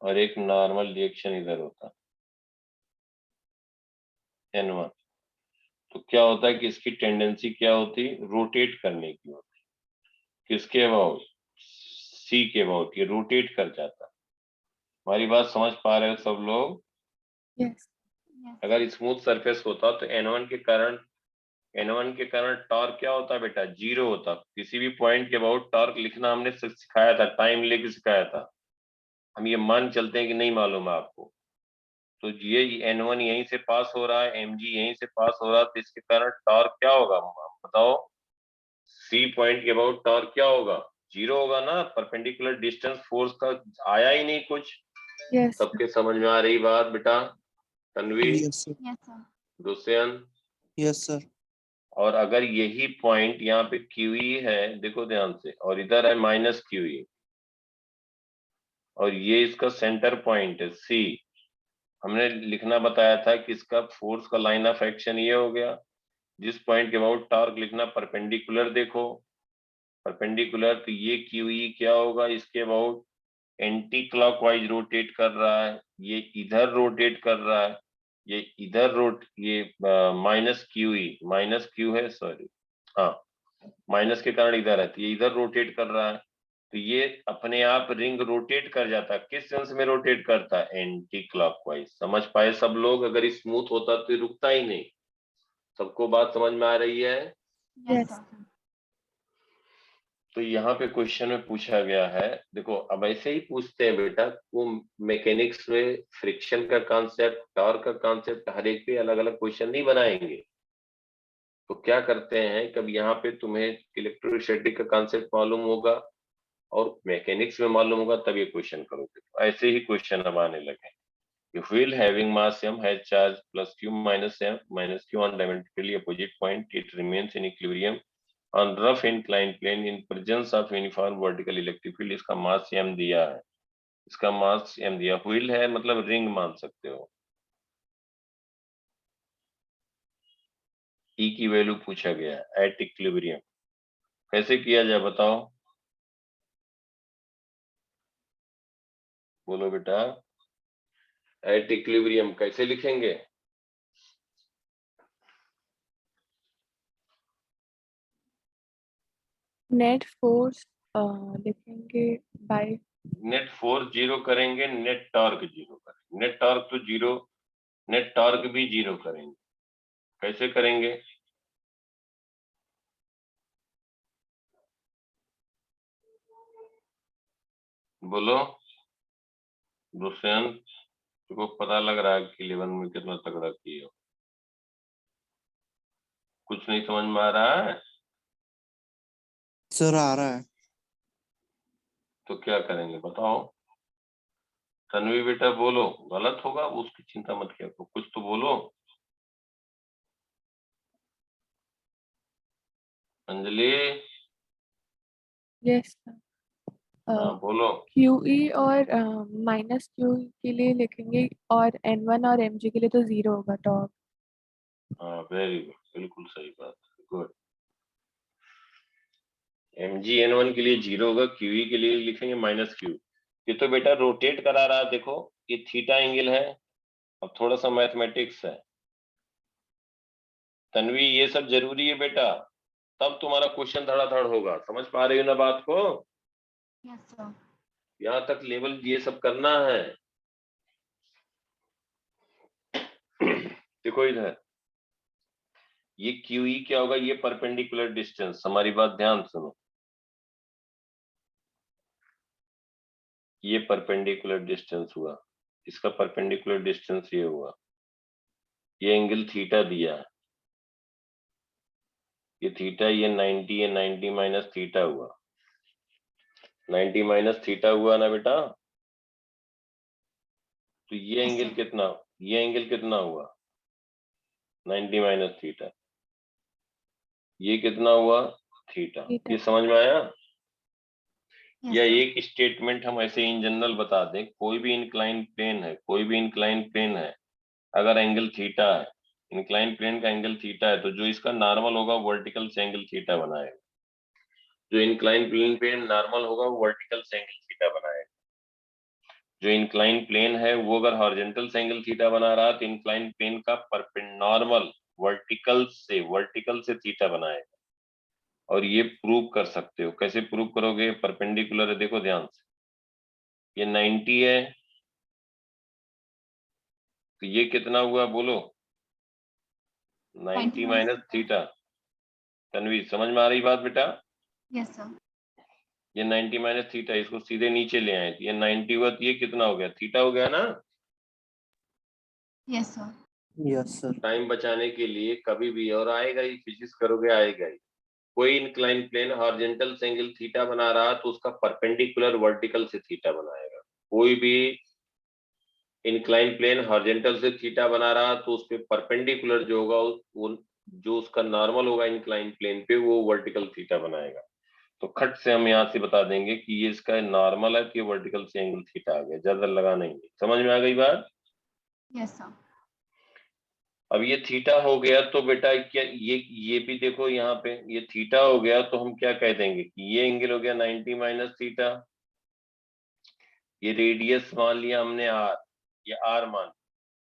और एक नॉर्मल रिएक्शन इधर होता N1। तो क्या होता है कि इसकी टेंडेंसी क्या होती, रोटेट करने की होती। किसके अबाउट, सी के अबाउट, ये रोटेट कर जाता। हमारी बात समझ पा रहे हो सब लोग? Yes. अगर स्मूथ सरफेस होता तो N1 के कारण टॉर्क क्या होता बेटा, जीरो होता। किसी भी पॉइंट के अबाउट टॉर्क लिखना हमने सिखाया था, टाइम लेके सिखाया था। हम ये मान चलते हैं कि नहीं मालूम है आपको। तो ये N1 यहीं से पास हो रहा है, mg यहीं से पास हो रहा है, तो इसके कारण टॉर्क क्या होगा बताओ? सी पॉइंट के अबाउट टॉर्क क्या होगा, जीरो होगा ना। परपेंडिकुलर डिस्टेंस फोर्स का आया ही नहीं कुछ। Yes. सबके समझ में आ रही बात बेटा? Tanvi, Yes, sir. Yes, sir. Dushyant, Yes, sir. और अगर यही पॉइंट यहाँ पे QE है, देखो ध्यान से, और इधर है माइनस QE, और ये इसका सेंटर पॉइंट है C। हमने लिखना बताया था कि इसका फोर्स का लाइन ऑफ एक्शन ये हो गया। जिस पॉइंट के अबाउट टॉर्क लिखना परपेंडिकुलर, देखो परपेंडिकुलर, तो ये QE क्या होगा, इसके अबाउट एंटी क्लॉकवाइज रोटेट कर रहा है, ये इधर रोटेट कर रहा है, ये इधर ये माइनस क्यू है, सॉरी, हाँ, माइनस के कारण इधर है, तो ये इधर रोटेट कर रहा है। तो ये अपने आप रिंग रोटेट कर जाता है। किस सेंस में रोटेट करता है, एंटी क्लॉकवाइज। समझ पाए सब लोग? अगर स्मूथ होता तो ये रुकता ही नहीं। सबको बात समझ में आ रही है? Yes. sir. तो यहाँ पे क्वेश्चन में पूछा गया है, देखो अब ऐसे ही पूछते हैं बेटा, वो मैकेनिक्स में फ्रिक्शन का कॉन्सेप्ट, टॉर्क का कॉन्सेप्ट, हर एक पे अलग अलग क्वेश्चन नहीं बनाएंगे। तो क्या करते हैं, कब यहाँ पे तुम्हें इलेक्ट्रोस्टैटिक का कॉन्सेप्ट मालूम होगा और मैकेनिक्स में मालूम होगा, तब ये क्वेश्चन करोगे। तो ऐसे ही क्वेश्चन अब आने लगे। Wheel having mass m has charge plus q minus q on diametrically opposite point, it remains in equilibrium on rough inclined plane in presence of uniform vertical electric field। इसका मास m दिया है, इसका मास m दिया। Wheel है मतलब ring मान सकते हो। E की वैल्यू पूछा गया एट इक्विलिब्रियम। कैसे किया जाए बताओ, बोलो बेटा। एट इक्विलिब्रियम कैसे लिखेंगे? Net force लिखेंगे by नेट फोर्स जीरो करेंगे, नेट टॉर्क जीरो करेंगे। नेट टॉर्क तो जीरो, नेट टॉर्क भी जीरो करेंगे। कैसे करेंगे? बोलो दुष्यंत, तुमको पता लग रहा है कि 11 में कितना तगड़ा किए हो? कुछ नहीं समझ में आ रहा है सर आ रहा है। तो क्या करेंगे बताओ? तन्वी बेटा बोलो, गलत होगा उसकी चिंता मत किया करो, कुछ तो बोलो। Anjali, yes sir. हाँ बोलो। QE और माइनस क्यू के लिए लिखेंगे, और N1 और mg के लिए तो जीरो होगा टॉर्क। हाँ वेरी गुड, बिल्कुल सही बात, गुड। mg n1 के लिए जीरो होगा, QE के लिए लिखेंगे माइनस क्यू। ये तो बेटा रोटेट करा रहा है, देखो ये थीटा एंगल है। अब थोड़ा सा मैथमेटिक्स है तन्वी, ये सब जरूरी है बेटा, तब तुम्हारा क्वेश्चन धड़ाधड़ होगा। समझ पा रही हो ना बात को? Yes, sir. यहाँ तक लेवल ये सब करना है। देखो इधर, ये QE क्या होगा, ये परपेंडिकुलर डिस्टेंस, हमारी बात ध्यान सुनो, ये परपेंडिकुलर डिस्टेंस हुआ, इसका परपेंडिकुलर डिस्टेंस ये हुआ, ये एंगल थीटा दिया है, ये थीटा, ये 90, ये 90 माइनस थीटा हुआ, 90 माइनस थीटा हुआ ना बेटा। तो ये Yes, एंगल sir. कितना, ये एंगल कितना हुआ 90 माइनस थीटा, ये कितना हुआ थीटा। थीटा। ये समझ में आया? Yes, या sir. एक स्टेटमेंट हम ऐसे इन जनरल बता दें, कोई भी इंक्लाइन प्लेन है, कोई भी इंक्लाइन प्लेन है, अगर एंगल थीटा है, इंक्लाइन प्लेन का एंगल थीटा है, तो जो इसका नॉर्मल होगा वर्टिकल से एंगल थीटा बनाएगा, जो इंक्लाइन प्लेन पे नॉर्मल होगा वो वर्टिकल से एंगल थीटा बनाएगा, जो इंक्लाइन प्लेन है वो अगर हॉरिजॉन्टल से एंगल थीटा बना रहा तो इंक्लाइन प्लेन का नॉर्मल वर्टिकल से थीटा बनाएगा। और ये प्रूव कर सकते हो, कैसे प्रूव करोगे, परपेंडिकुलर है, देखो ध्यान से, ये 90 है, तो ये कितना हुआ बोलो, 90 माइनस थीटा। तन्वी समझ में आ रही बात बेटा? Yes, sir. ये 90 माइनस थीटा, इसको सीधे नीचे ले आए, ये 90 हुआ तो ये कितना हो गया, थीटा हो गया ना। Yes, sir. Yes, sir. Time बचाने के लिए कभी भी, और आएगा ही, फिजिक्स करोगे आएगा ही, कोई इंक्लाइन प्लेन हॉरिजॉन्टल से एंगल थीटा बना रहा तो उसका परपेंडिकुलर वर्टिकल से थीटा बनाएगा। कोई भी इंक्लाइन प्लेन हॉरिजॉन्टल से थीटा बना रहा तो उस पे परपेंडिकुलर जो होगा वो जो उसका नॉर्मल होगा इंक्लाइन प्लेन पे वो वर्टिकल थीटा बनाएगा। तो खट से हम यहाँ से बता देंगे कि ये इसका नॉर्मल है कि वर्टिकल से एंगल थीटा आ गया, ज्यादा लगाना ही नहीं। समझ में आ गई बात? Yes, sir. अब ये थीटा हो गया तो बेटा क्या ये भी देखो यहाँ पे, ये थीटा हो गया तो हम क्या कह देंगे कि ये एंगल हो गया 90 माइनस थीटा, ये रेडियस मान लिया हमने r, ये r मान,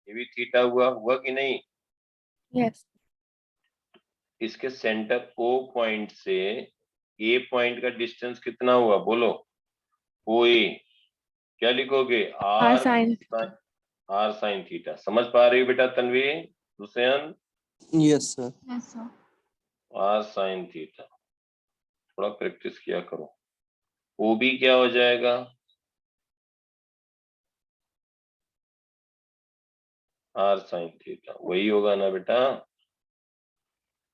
ये भी थीटा हुआ कि नहीं? यस। इसके सेंटर O पॉइंट से A पॉइंट का डिस्टेंस कितना हुआ बोलो, OA, क्या लिखोगे, r sin r sin theta. समझ पा रही हो बेटा Tanvi, Hussain? Yes, sir. Yes, sir. r sin theta, थोड़ा प्रैक्टिस किया करो। OB क्या हो जाएगा, r sin थीटा, वही होगा ना बेटा।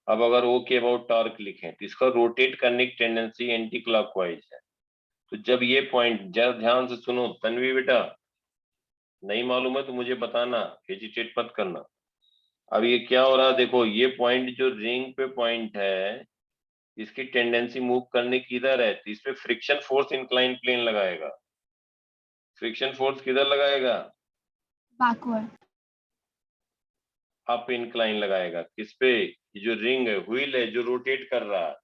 अब अगर O के अबाउट टॉर्क लिखें तो इसका रोटेट करने की टेंडेंसी एंटी क्लॉकवाइज है, तो जब ये पॉइंट, जरा ध्यान से सुनो तन्वी बेटा, नहीं मालूम है तो मुझे बताना, हेजिटेट मत करना। अब ये क्या हो रहा है देखो, ये पॉइंट जो रिंग पे पॉइंट है, इसकी टेंडेंसी मूव करने की इधर है, तो इस पे फ्रिक्शन फोर्स इंक्लाइन प्लेन लगाएगा। फ्रिक्शन फोर्स किधर लगाएगा, Backward. अप इंक्लाइन लगाएगा। किस पे, ये जो रिंग है, व्हील है जो रोटेट कर रहा है,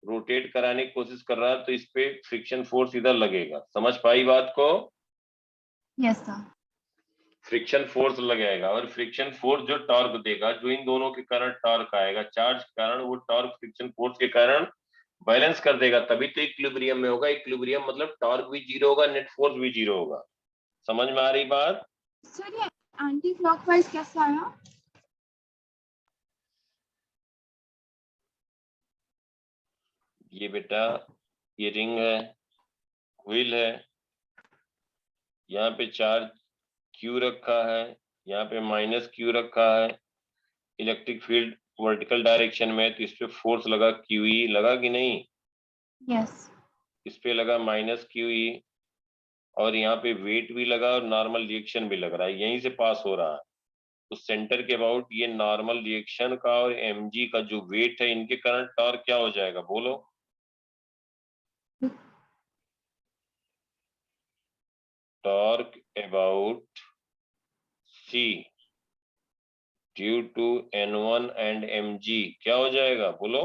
रोटेट कराने की कोशिश कर रहा है, तो इस पे फ्रिक्शन फोर्स इधर लगेगा। समझ पाई बात को? Yes, sir. फ्रिक्शन फोर्स लगाएगा, और फ्रिक्शन फोर्स जो टॉर्क देगा, जो इन दोनों के कारण टॉर्क आएगा, चार्ज के कारण, वो टॉर्क फ्रिक्शन फोर्स के कारण बैलेंस कर देगा, तभी तो इक्विलिब्रियम में होगा। इक्विलिब्रियम मतलब टॉर्क भी जीरो होगा, नेट फोर्स भी जीरो होगा। समझ में आ रही बात? Sir, ये एंटी क्लॉकवाइज कैसे आया? ये बेटा, ये रिंग है, व्हील है, यहाँ पे चार्ज Q रखा है, यहाँ पे माइनस Q रखा है, इलेक्ट्रिक फील्ड वर्टिकल डायरेक्शन में, तो इस पे फोर्स लगा QE, लगा कि नहीं? Yes. इस पे लगा माइनस QE, और यहाँ पे वेट भी लगा और नॉर्मल रिएक्शन भी लग रहा है, यहीं से पास हो रहा है। तो सेंटर के अबाउट ये नॉर्मल रिएक्शन का और mg का जो वेट है, इनके कारण टॉर्क क्या हो जाएगा बोलो, torque about c due to n1 and mg क्या हो जाएगा बोलो,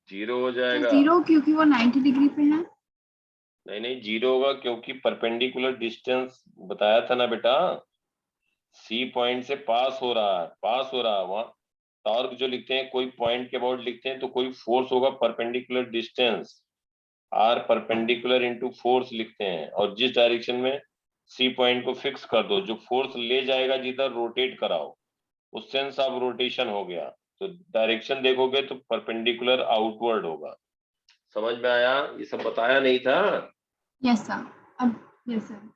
जीरो हो जाएगा। जीरो क्योंकि वो 90 डिग्री पे है। नहीं जीरो होगा, क्योंकि परपेंडिकुलर डिस्टेंस बताया था ना बेटा, सी पॉइंट से पास हो रहा है, वहां टॉर्क जो लिखते हैं कोई पॉइंट के अबाउट लिखते हैं तो कोई फोर्स होगा perpendicular distance, R perpendicular into force लिखते हैं, और जिस डायरेक्शन में सी पॉइंट को फिक्स कर दो, जो फोर्स ले जाएगा जिधर रोटेट कराओ, उस सेंस ऑफ रोटेशन हो गया, तो डायरेक्शन देखोगे तो परपेंडिकुलर आउटवर्ड होगा। समझ में आया? ये सब बताया नहीं था? Yes sir. अब यस सर।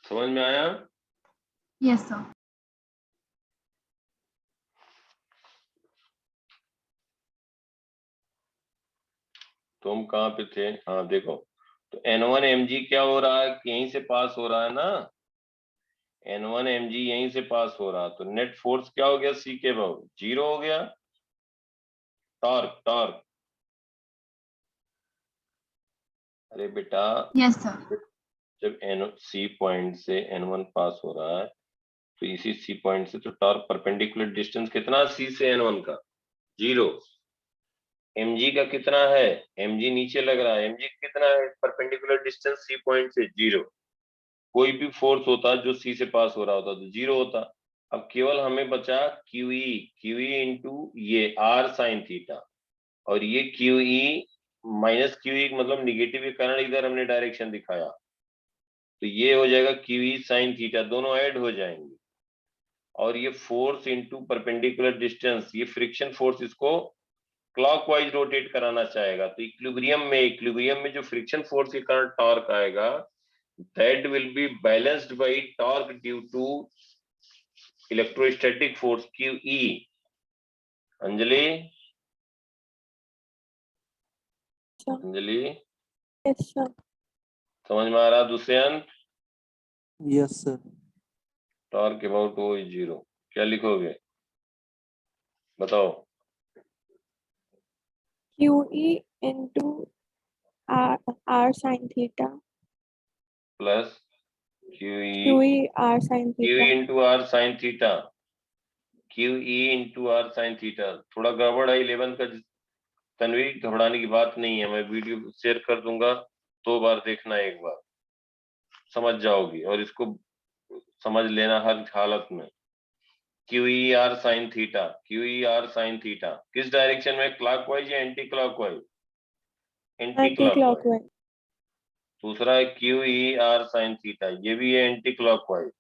समझ में आया? Yes sir. तो हम कहाँ पे थे? हाँ देखो, तो N1 mg क्या हो रहा है? यहीं से पास हो रहा है ना, N1 mg यहीं से पास हो रहा, तो नेट फोर्स क्या हो गया? C के अबाउट 0 हो गया। टॉर्क, टॉर्क, अरे बेटा यस सर। जब C पॉइंट से N1 पास हो रहा है, तो इसी C पॉइंट से तो टॉर्क परपेंडिकुलर डिस्टेंस कितना C से N1 का? 0। mg का कितना है? mg नीचे लग रहा है, mg कितना है परपेंडिकुलर डिस्टेंस C पॉइंट से? 0। कोई भी फोर्स होता जो C से पास हो रहा होता तो 0 होता। अब केवल हमें बचा QE, QE इंटू ये R साइन थीटा, और ये QE माइनस QE मतलब निगेटिव के कारण इधर हमने डायरेक्शन दिखाया, तो ये हो जाएगा QE साइन थीटा, दोनों ऐड हो जाएंगे, और ये फोर्स इंटू परपेंडिकुलर डिस्टेंस, ये फ्रिक्शन फोर्स इसको क्लॉकवाइज रोटेट कराना चाहेगा, तो इक्विलिब्रियम में जो फ्रिक्शन फोर्स के कारण टॉर्क आएगा, that will be balanced by torque due to electrostatic force QE। Anjali, Anjali yes sir. समझ में आ रहा? Dushyant, Yes, sir. Torque about O is 0, क्या लिखोगे बताओ? QE into R sin theta plus QE, QE R sin QE theta। Into R sine theta, QE into R sine theta. थोड़ा गड़बड़ है 11 का तनवी, घबराने की बात नहीं है, मैं वीडियो शेयर कर दूंगा, 2 बार देखना, एक बार समझ जाओगी, और इसको समझ लेना हर हालत में। QE R sine theta, QE R sine theta किस डायरेक्शन में? क्लॉकवाइज या anti clockwise? Anti anti clockwise. Clockwise. दूसरा है QE R साइन थीटा, ये भी है एंटी क्लॉकवाइज।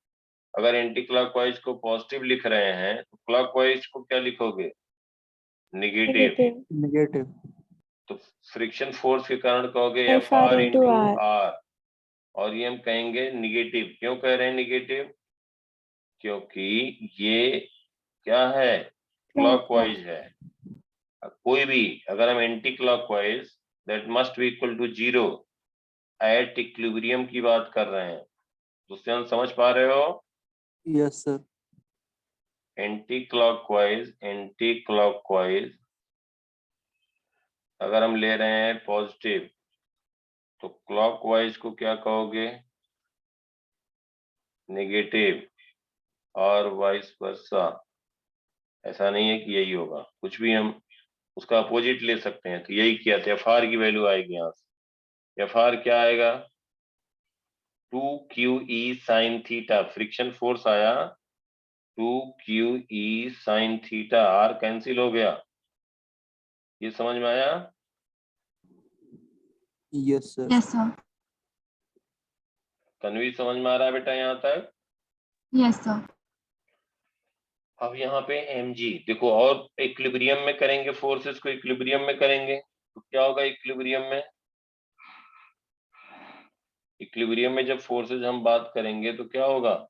अगर एंटी क्लॉकवाइज को पॉजिटिव लिख रहे हैं तो क्लॉकवाइज को क्या लिखोगे? नेगेटिव। नेगेटिव। Negative. तो फ्रिक्शन फोर्स के कारण कहोगे FR FR into into R। R, और ये हम कहेंगे निगेटिव। क्यों कह रहे हैं निगेटिव? क्योंकि ये क्या है? क्लॉकवाइज है। कोई भी अगर हम anticlockwise, that must be equal to 0 at equilibrium की बात कर रहे हैं। दुष्यंत समझ पा रहे हो? Yes, sir. एंटी क्लॉकवाइज अगर हम ले रहे हैं पॉजिटिव, तो क्लॉकवाइज को क्या कहोगे? नेगेटिव, और वाइस वर्सा। ऐसा नहीं है कि यही होगा, कुछ भी हम उसका अपोजिट ले सकते हैं, तो यही किया था। FR की वैल्यू आएगी यहाँ से, FR क्या आएगा? 2QE sine theta, friction force आया 2QE sine theta, R cancel हो गया। ये समझ में आया? Yes, sir. Yes sir. Tanvi समझ में आ रहा है बेटा यहाँ तक? Yes sir. अब यहाँ पे mg देखो, और इक्विलिब्रियम में करेंगे, फोर्सेस को इक्विलिब्रियम में करेंगे तो क्या होगा? इक्विलिब्रियम में, इक्विलिब्रियम में जब फोर्सेस हम बात करेंगे तो क्या होगा?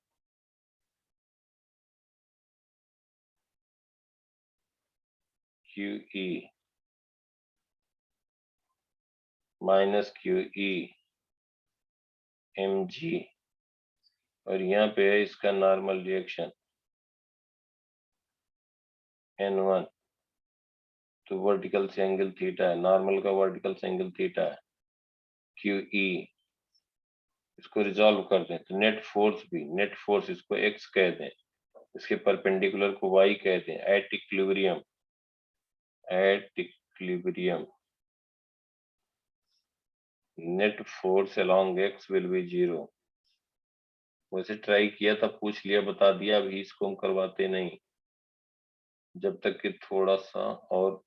QE माइनस QE mg, और यहाँ पे है इसका नॉर्मल रिएक्शन N1, तो वर्टिकल से एंगल थीटा है, नॉर्मल का वर्टिकल से एंगल थीटा है QE। इसको रिजॉल्व कर दें तो नेट फोर्स इसको x कह दें, इसके परपेंडिकुलर को y कह दें, at equilibrium net force along x will be 0। वैसे ट्राई किया था, पूछ लिया, बता दिया, अभी इसको हम करवाते नहीं जब तक कि थोड़ा सा और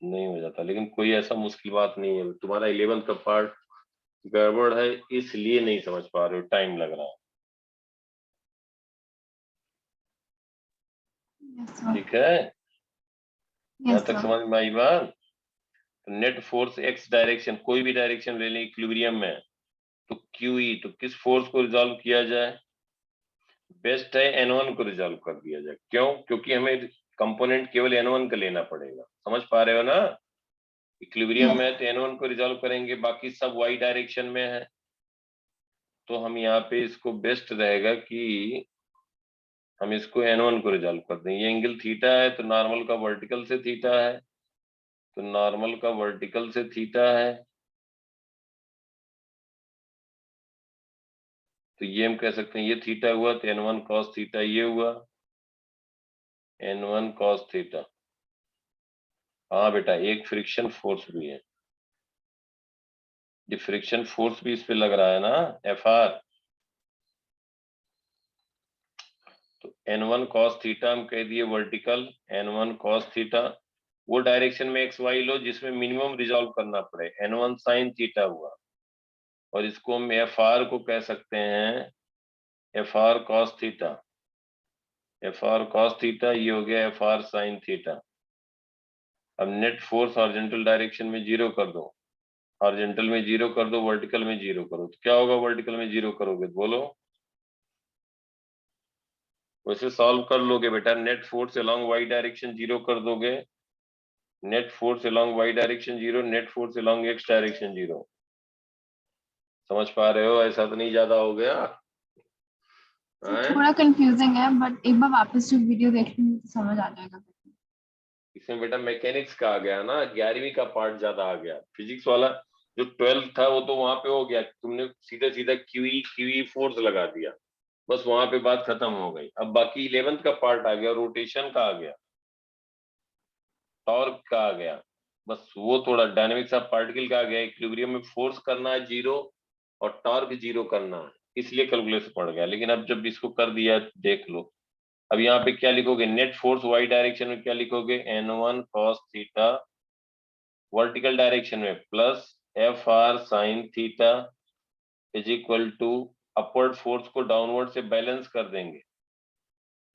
नहीं हो जाता, लेकिन कोई ऐसा मुश्किल बात नहीं है। तुम्हारा 11th का पार्ट गड़बड़ है इसलिए नहीं समझ पा रहे हो, टाइम लग रहा है। Yes, sir. ठीक है, यहाँ Yes, तक sir. समझ में आई बात। नेट फोर्स एक्स डायरेक्शन, कोई भी डायरेक्शन ले लें इक्विलिब्रियम में, तो QE, तो किस फोर्स को रिजॉल्व किया जाए? बेस्ट है N1 को रिजॉल्व कर दिया जाए। क्यों? क्योंकि हमें कंपोनेंट केवल N1 का लेना पड़ेगा। समझ पा रहे हो ना? इक्विलिब्रियम में तो N1 को रिजॉल्व करेंगे, बाकी सब y डायरेक्शन में है। तो हम यहाँ पे इसको बेस्ट रहेगा कि हम इसको N1 को रिजॉल्व कर दें। ये एंगल थीटा है, तो नॉर्मल का वर्टिकल से थीटा है, तो नॉर्मल का वर्टिकल से थीटा है। तो ये हम कह सकते हैं ये थीटा हुआ, तो N1 cos थीटा ये हुआ, N1 cos थीटा। हाँ बेटा, एक फ्रिक्शन फोर्स भी है, ये फ्रिक्शन फोर्स भी इस पे लग रहा है ना, Fr। तो N1 cos थीटा हम कह दिए वर्टिकल, N1 cos थीटा। वो डायरेक्शन में एक्स वाई लो जिसमें मिनिमम रिजॉल्व करना पड़े, N1 sin थीटा हुआ। और इसको हम Fr को कह सकते हैं Fr cos theta, Fr cos theta, ये हो गया Fr sin थीटा। अब नेट फोर्स हॉरिजॉन्टल डायरेक्शन में 0 कर दो, हॉरिजॉन्टल में 0 कर दो, वर्टिकल में 0 करो, तो क्या होगा? वर्टिकल में 0 करोगे तो बोलो, वैसे सॉल्व कर लोगे बेटा। Net force along Y direction 0 कर दोगे, net force along Y direction 0, net force along X direction 0। समझ पा रहे हो? ऐसा तो नहीं ज्यादा हो गया? थोड़ा कंफ्यूजिंग है, बट एक बार वापस जब वीडियो देख लूंगी तो समझ आ जाएगा। इसमें बेटा मैकेनिक्स का आ गया ना, 11वीं का पार्ट ज्यादा आ गया। फिजिक्स वाला जो 12th था वो तो वहां पे हो गया, तुमने सीधा सीधा क्यूई फोर्स लगा दिया, बस वहां पे बात खत्म हो गई। अब बाकी 11th का पार्ट आ गया, रोटेशन का आ गया, टॉर्क का आ गया, बस वो थोड़ा डायनेमिक्स ऑफ पार्टिकल का आ गया। इक्विलिब्रियम में फोर्स करना है 0 और टॉर्क 0 करना है, इसलिए कैलकुलेशन पड़ गया। लेकिन अब जब इसको कर दिया देख लो। अब यहाँ पे क्या लिखोगे? नेट फोर्स वाई डायरेक्शन में क्या लिखोगे? N1 cos theta, vertical direction में plus Fr sin theta is equal to upward force को डाउनवर्ड से बैलेंस कर देंगे।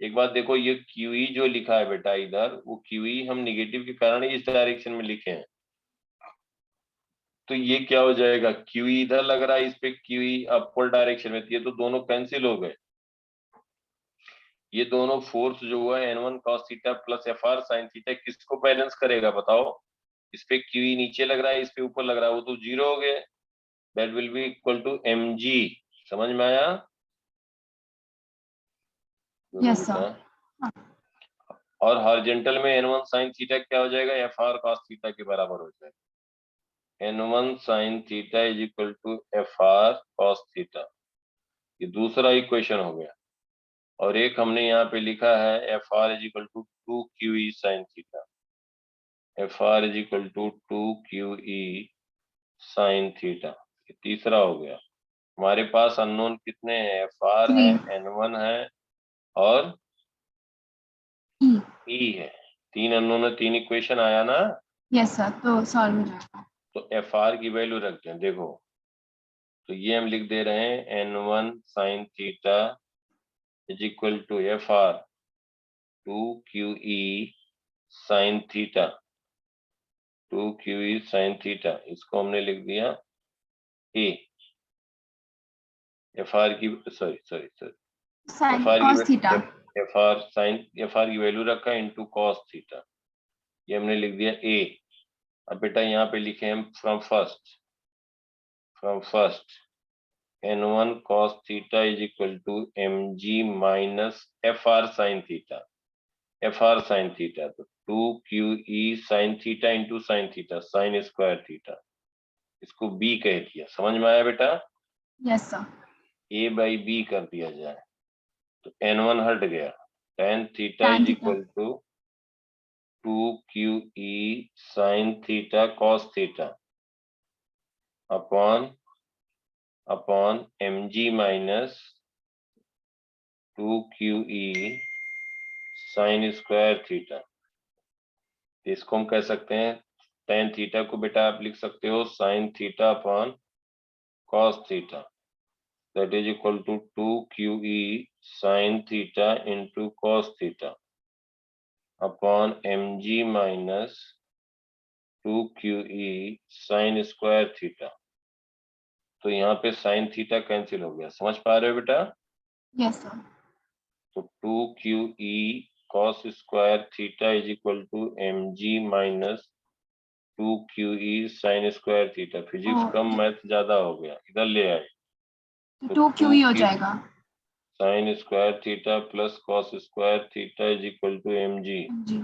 एक बात देखो, ये QE जो लिखा है बेटा इधर, वो QE हम निगेटिव के कारण इस डायरेक्शन में लिखे हैं, तो ये क्या हो जाएगा? QE इधर लग रहा है, इस पे QE अपवर्ड डायरेक्शन में, ये तो दोनों कैंसिल हो गए। ये दोनों फोर्स जो हुआ है N1 cos theta plus Fr sin theta, किसको बैलेंस करेगा बताओ? इस पे QE नीचे लग रहा है, इस पे ऊपर लग रहा है, वो तो 0 हो गए। That will be equal to mg। समझ में आया? Yes sir. और हॉरिजॉन्टल में N1 sin थीटा क्या हो जाएगा? Fr cos थीटा के बराबर हो जाएगा। N1 sin theta is equal to Fr cos theta, ये दूसरा इक्वेशन हो गया। और एक हमने यहाँ पे लिखा है Fr is equal to 2QE sin theta, Fr is equal to 2QE sin theta, ये तीसरा हो गया। हमारे पास अननोन कितने हैं? Fr है, N1 है और E है। 3 अननोन है, 3 इक्वेशन आया ना? यस सर, तो सॉल्व हो जाएगा। तो Fr की वैल्यू रखते हैं, देखो तो ये हम लिख दे रहे हैं N1 sin theta is equal to Fr 2QE sin theta, 2QE sin theta, इसको हमने लिख दिया A। Fr की sin cos थीटा, Fr की वैल्यू रखा इनटू cos थीटा, ये हमने लिख दिया A। अब बेटा यहाँ पे लिखे हम from first N1 cos theta is equal to mg minus Fr sin theta, Fr sin theta, तो 2QE sin theta into sin theta, sin square theta, इसको B कह दिया। समझ में आया बेटा? Yes sir. A by B कर दिया जाए तो N1 हट गया, tan theta is equal to 2QE sin theta cos theta upon mg minus 2QE sin square theta. इसको हम कह सकते हैं tan थीटा को बेटा आप लिख सकते हो sin theta upon cos theta that is equal to 2QE sin theta into cos theta upon mg minus 2QE sin square theta। तो यहाँ पे sin थीटा कैंसिल हो गया, समझ पा रहे हो बेटा? Yes sir. तो 2QE cos square theta is equal to mg minus 2QE sin square theta. Physics कम मैथ ज्यादा हो गया, इधर ले आए। तो 2QE हो जाएगा। sin square theta plus cos square theta is equal to mg। जी।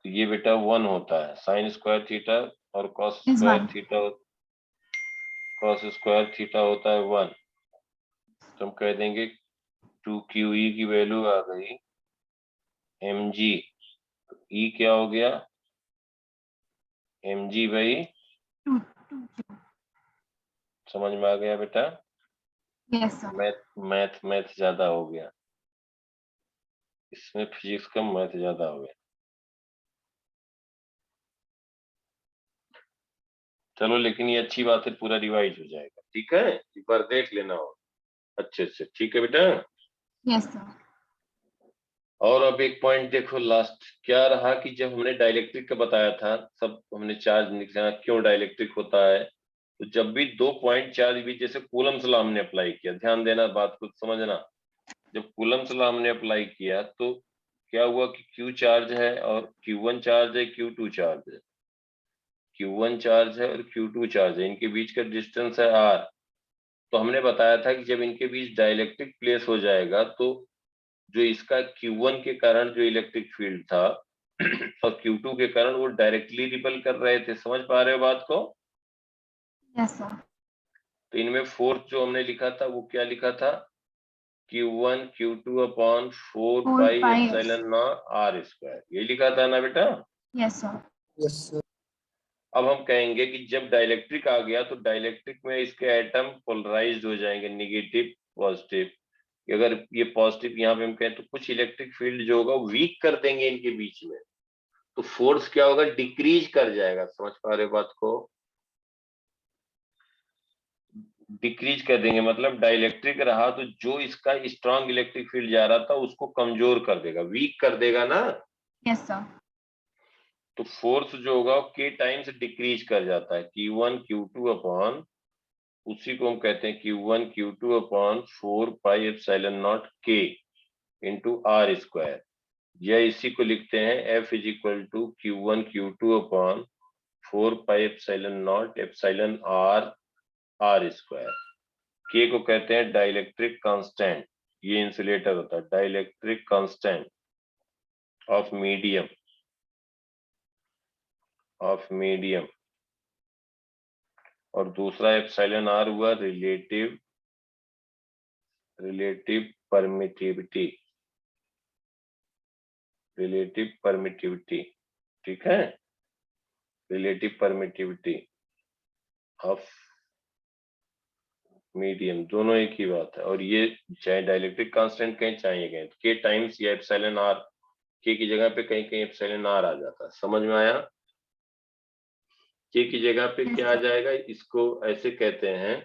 तो ये बेटा 1 होता है, sin स्क्वायर थीटा और cos Is square 1. Theta, cos square theta होता है 1। तो हम कह देंगे 2QE की वैल्यू आ गई mg, E क्या हो गया mg बाई 2. समझ में आ गया बेटा? Yes sir. मैथ ज्यादा हो गया, इसमें फिजिक्स कम मैथ ज्यादा हो गया। चलो लेकिन ये अच्छी बात है, पूरा रिवाइज हो जाएगा, ठीक है? एक बार देख लेना हो अच्छे से, ठीक है बेटा? Yes sir. और अब एक पॉइंट देखो, लास्ट क्या रहा कि जब हमने डाइलेक्ट्रिक का बताया था, सब हमने चार्ज निकाला क्यों डाइलेक्ट्रिक होता है। तो जब भी 2 पॉइंट चार्ज भी, जैसे कूलम्स लॉ हमने अप्लाई किया, ध्यान देना, बात को समझना। जब कूलम्स लॉ हमने अप्लाई किया तो क्या हुआ कि Q चार्ज है और Q1 चार्ज है, Q2 चार्ज है। Q1 चार्ज है और Q2 चार्ज है, इनके बीच का डिस्टेंस है R। तो हमने बताया था कि जब इनके बीच डाइलेक्ट्रिक प्लेस हो जाएगा तो जो इसका Q1 के कारण जो इलेक्ट्रिक फील्ड था और Q2 के कारण वो डायरेक्टली रिपल कर रहे थे। समझ पा रहे हो बात को? Yes sir. तो इनमें फोर्स जो हमने लिखा था वो क्या लिखा था, Q1 Q2 upon 4 pi epsilon not R square, ये लिखा था ना बेटा? Yes sir. Yes, sir. अब हम कहेंगे कि जब डाइलेक्ट्रिक आ गया तो डाइलेक्ट्रिक में इसके एटम पोलराइज्ड हो जाएंगे, नेगेटिव पॉजिटिव। अगर ये पॉजिटिव यहाँ पे हम कहें तो कुछ इलेक्ट्रिक फील्ड जो होगा वीक कर देंगे इनके बीच में, तो फोर्स क्या होगा, डिक्रीज कर जाएगा। समझ पा रहे हो बात को? डिक्रीज कर देंगे मतलब डाइलेक्ट्रिक रहा तो जो इसका स्ट्रॉन्ग इलेक्ट्रिक फील्ड जा रहा था उसको कमजोर कर देगा, वीक कर देगा ना। Yes sir. तो फोर्स जो होगा k टाइम्स डिक्रीज कर जाता है, Q1 Q2 अपॉन, उसी को हम कहते हैं Q1 Q2 upon 4 pi epsilon naught k into R square, या इसी को लिखते हैं F is equal to Q1 Q2 upon 4 pi epsilon naught epsilon R square. k को कहते हैं डाइलेक्ट्रिक कांस्टेंट, ये इंसुलेटर होता है, डाइलेक्ट्रिक कांस्टेंट ऑफ मीडियम। और दूसरा एप्सिलॉन R हुआ रिलेटिव परमिटिविटी, ठीक है? रिलेटिव परमिटिविटी ऑफ मीडियम, दोनों एक ही बात है। और ये चाहे डाइलेक्ट्रिक कांस्टेंट कहीं चाहे कहीं, k टाइम्स या एप्सिलॉन R, k की जगह पे कहीं कहीं एप्सिलॉन R आ जाता है। समझ में आया? k की जगह पे क्या आ जाएगा, इसको ऐसे कहते हैं,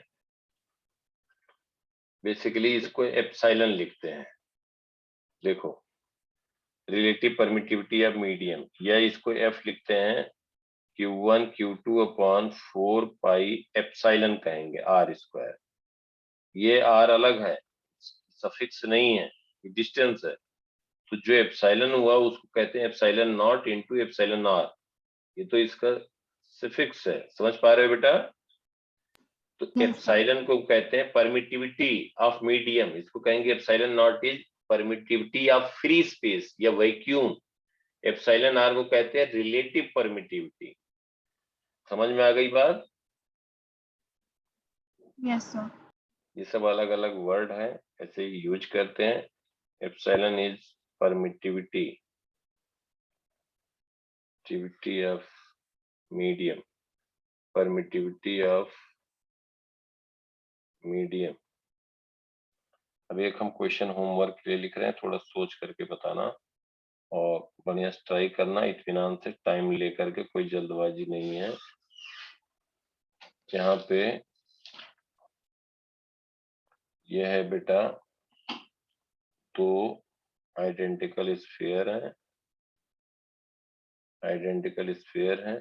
बेसिकली इसको एप्सिलॉन लिखते हैं। देखो, रिलेटिव परमिटिविटी ऑफ मीडियम, या इसको F लिखते हैं Q1 Q2 upon 4 pi epsilon कहेंगे R स्क्वायर। ये R अलग है, सफिक्स नहीं है, ये डिस्टेंस है। तो जो एप्सिलॉन हुआ उसको कहते हैं epsilon naught into epsilon R, ये तो इसका सफिक्स है। समझ पा रहे हो बेटा? तो एप्सिलॉन को कहते हैं परमिटिविटी ऑफ मीडियम, इसको कहेंगे epsilon not is permittivity of free space या वैक्यूम। एप्सिलॉन R को कहते हैं रिलेटिव परमिटिविटी। समझ में आ गई बात? Yes sir. ये सब अलग अलग वर्ड है, ऐसे ही यूज करते हैं। Epsilon is permittivity of medium, permittivity of medium. अब एक हम क्वेश्चन होमवर्क के लिए लिख रहे हैं, थोड़ा सोच करके बताना और बढ़िया ट्राई करना, इत्मीनान से टाइम लेकर के, कोई जल्दबाजी नहीं है। जहाँ पे ये है बेटा तो आइडेंटिकल स्फीयर है, आइडेंटिकल स्फीयर है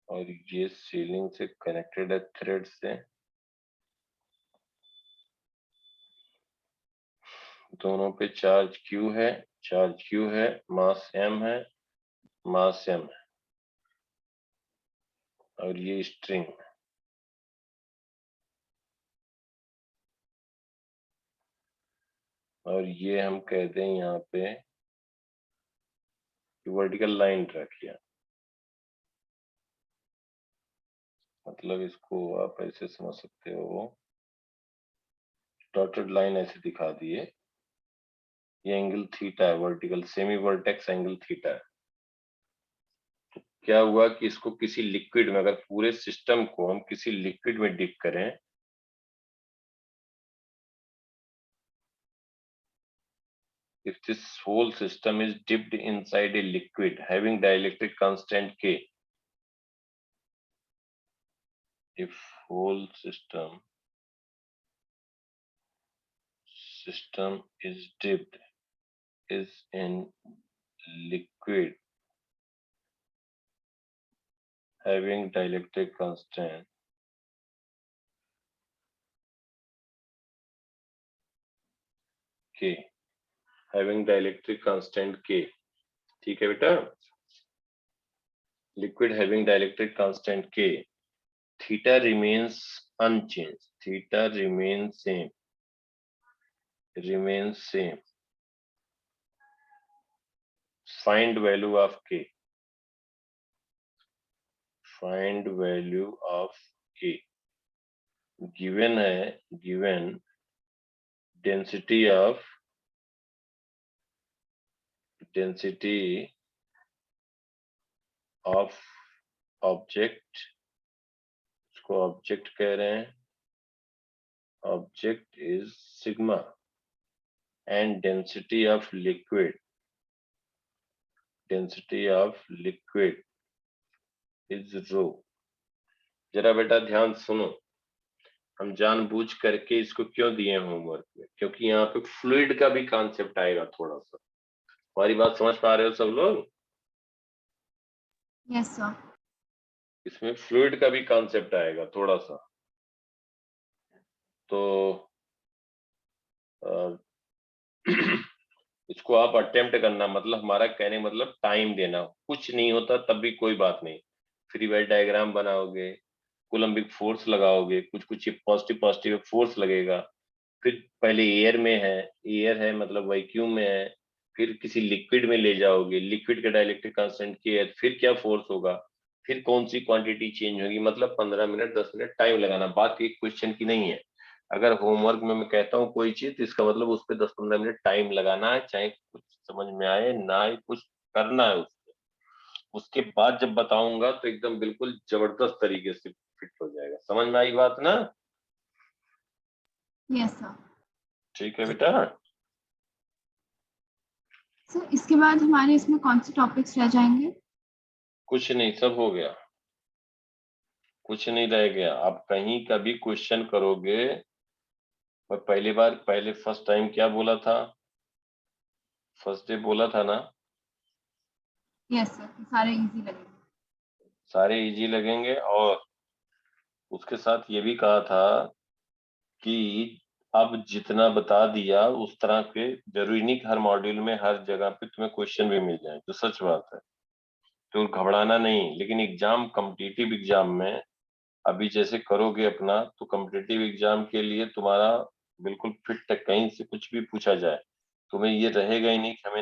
और ये सीलिंग से कनेक्टेड है थ्रेड से। दोनों पे चार्ज Q है, चार्ज Q है, मास M है, मास M है और ये स्ट्रिंग है। और ये हम कहते हैं यहाँ पे वर्टिकल लाइन ड्रा किया, मतलब इसको आप ऐसे समझ सकते हो, डॉटेड लाइन ऐसे दिखा दिए, ये एंगल थीटा है, vertical semi vertex angle theta है। तो क्या हुआ कि इसको किसी लिक्विड में, अगर पूरे सिस्टम को हम किसी लिक्विड में डिप करें, if this whole system is dipped inside a liquid having dielectric constant K, if whole system is dipped is in liquid having dielectric constant K, having dielectric constant K, ठीक है बेटा, liquid having dielectric constant K, theta remains unchanged, theta remains same, find value of K, find value of K, given है, given density of object, इसको object कह रहे हैं, object is sigma and density of liquid is rho. जरा बेटा ध्यान सुनो, हम जानबूझ करके इसको क्यों दिए होमवर्क में, क्योंकि यहाँ पे फ्लूइड का भी कॉन्सेप्ट आएगा थोड़ा सा। हमारी बात समझ पा रहे हो सब लोग? Yes sir. इसमें फ्लूइड का भी कॉन्सेप्ट आएगा थोड़ा सा, तो इसको आप अटेम्प्ट करना, मतलब हमारा कहने मतलब टाइम देना, कुछ नहीं होता तब भी कोई बात नहीं, फ्री वेल डायग्राम बनाओगे, कूलम्बिक फोर्स लगाओगे, कुछ पॉजिटिव फोर्स लगेगा, फिर पहले एयर है मतलब वैक्यूम में है, फिर किसी लिक्विड में ले जाओगे, लिक्विड का डाइलेक्ट्रिक कांस्टेंट K है, फिर क्या फोर्स होगा, फिर कौन सी क्वांटिटी चेंज होगी, मतलब 15 मिनट 10 मिनट टाइम लगाना, बात एक क्वेश्चन की नहीं है। अगर होमवर्क में मैं कहता हूँ कोई चीज तो इसका मतलब उस पर 10-15 मिनट टाइम लगाना है, चाहे कुछ समझ में आए ना आए, कुछ करना है उसके बाद जब बताऊंगा तो एकदम बिल्कुल जबरदस्त तरीके से फिट हो जाएगा। समझ में आई बात ना? Yes sir. ठीक है बेटा। सर इसके बाद हमारे इसमें कौन से टॉपिक्स रह जाएंगे? कुछ नहीं, सब हो गया, कुछ नहीं रह गया। आप कहीं का भी क्वेश्चन करोगे, मैं पहले फर्स्ट टाइम क्या बोला था, फर्स्ट डे बोला था ना, यस सर, सारे इजी लगेंगे। सारे इजी लगेंगे, और उसके साथ ये भी कहा था कि अब जितना बता दिया उस तरह के जरूरी नहीं कि हर मॉड्यूल में हर जगह पे तुम्हें क्वेश्चन भी मिल जाए, जो सच बात है, तो घबराना नहीं। लेकिन एग्जाम, कॉम्पिटिटिव एग्जाम में अभी जैसे करोगे अपना, तो कॉम्पिटिटिव एग्जाम के लिए तुम्हारा बिल्कुल फिट है, कहीं से कुछ भी पूछा जाए तुम्हें ये रहेगा ही नहीं कि हमें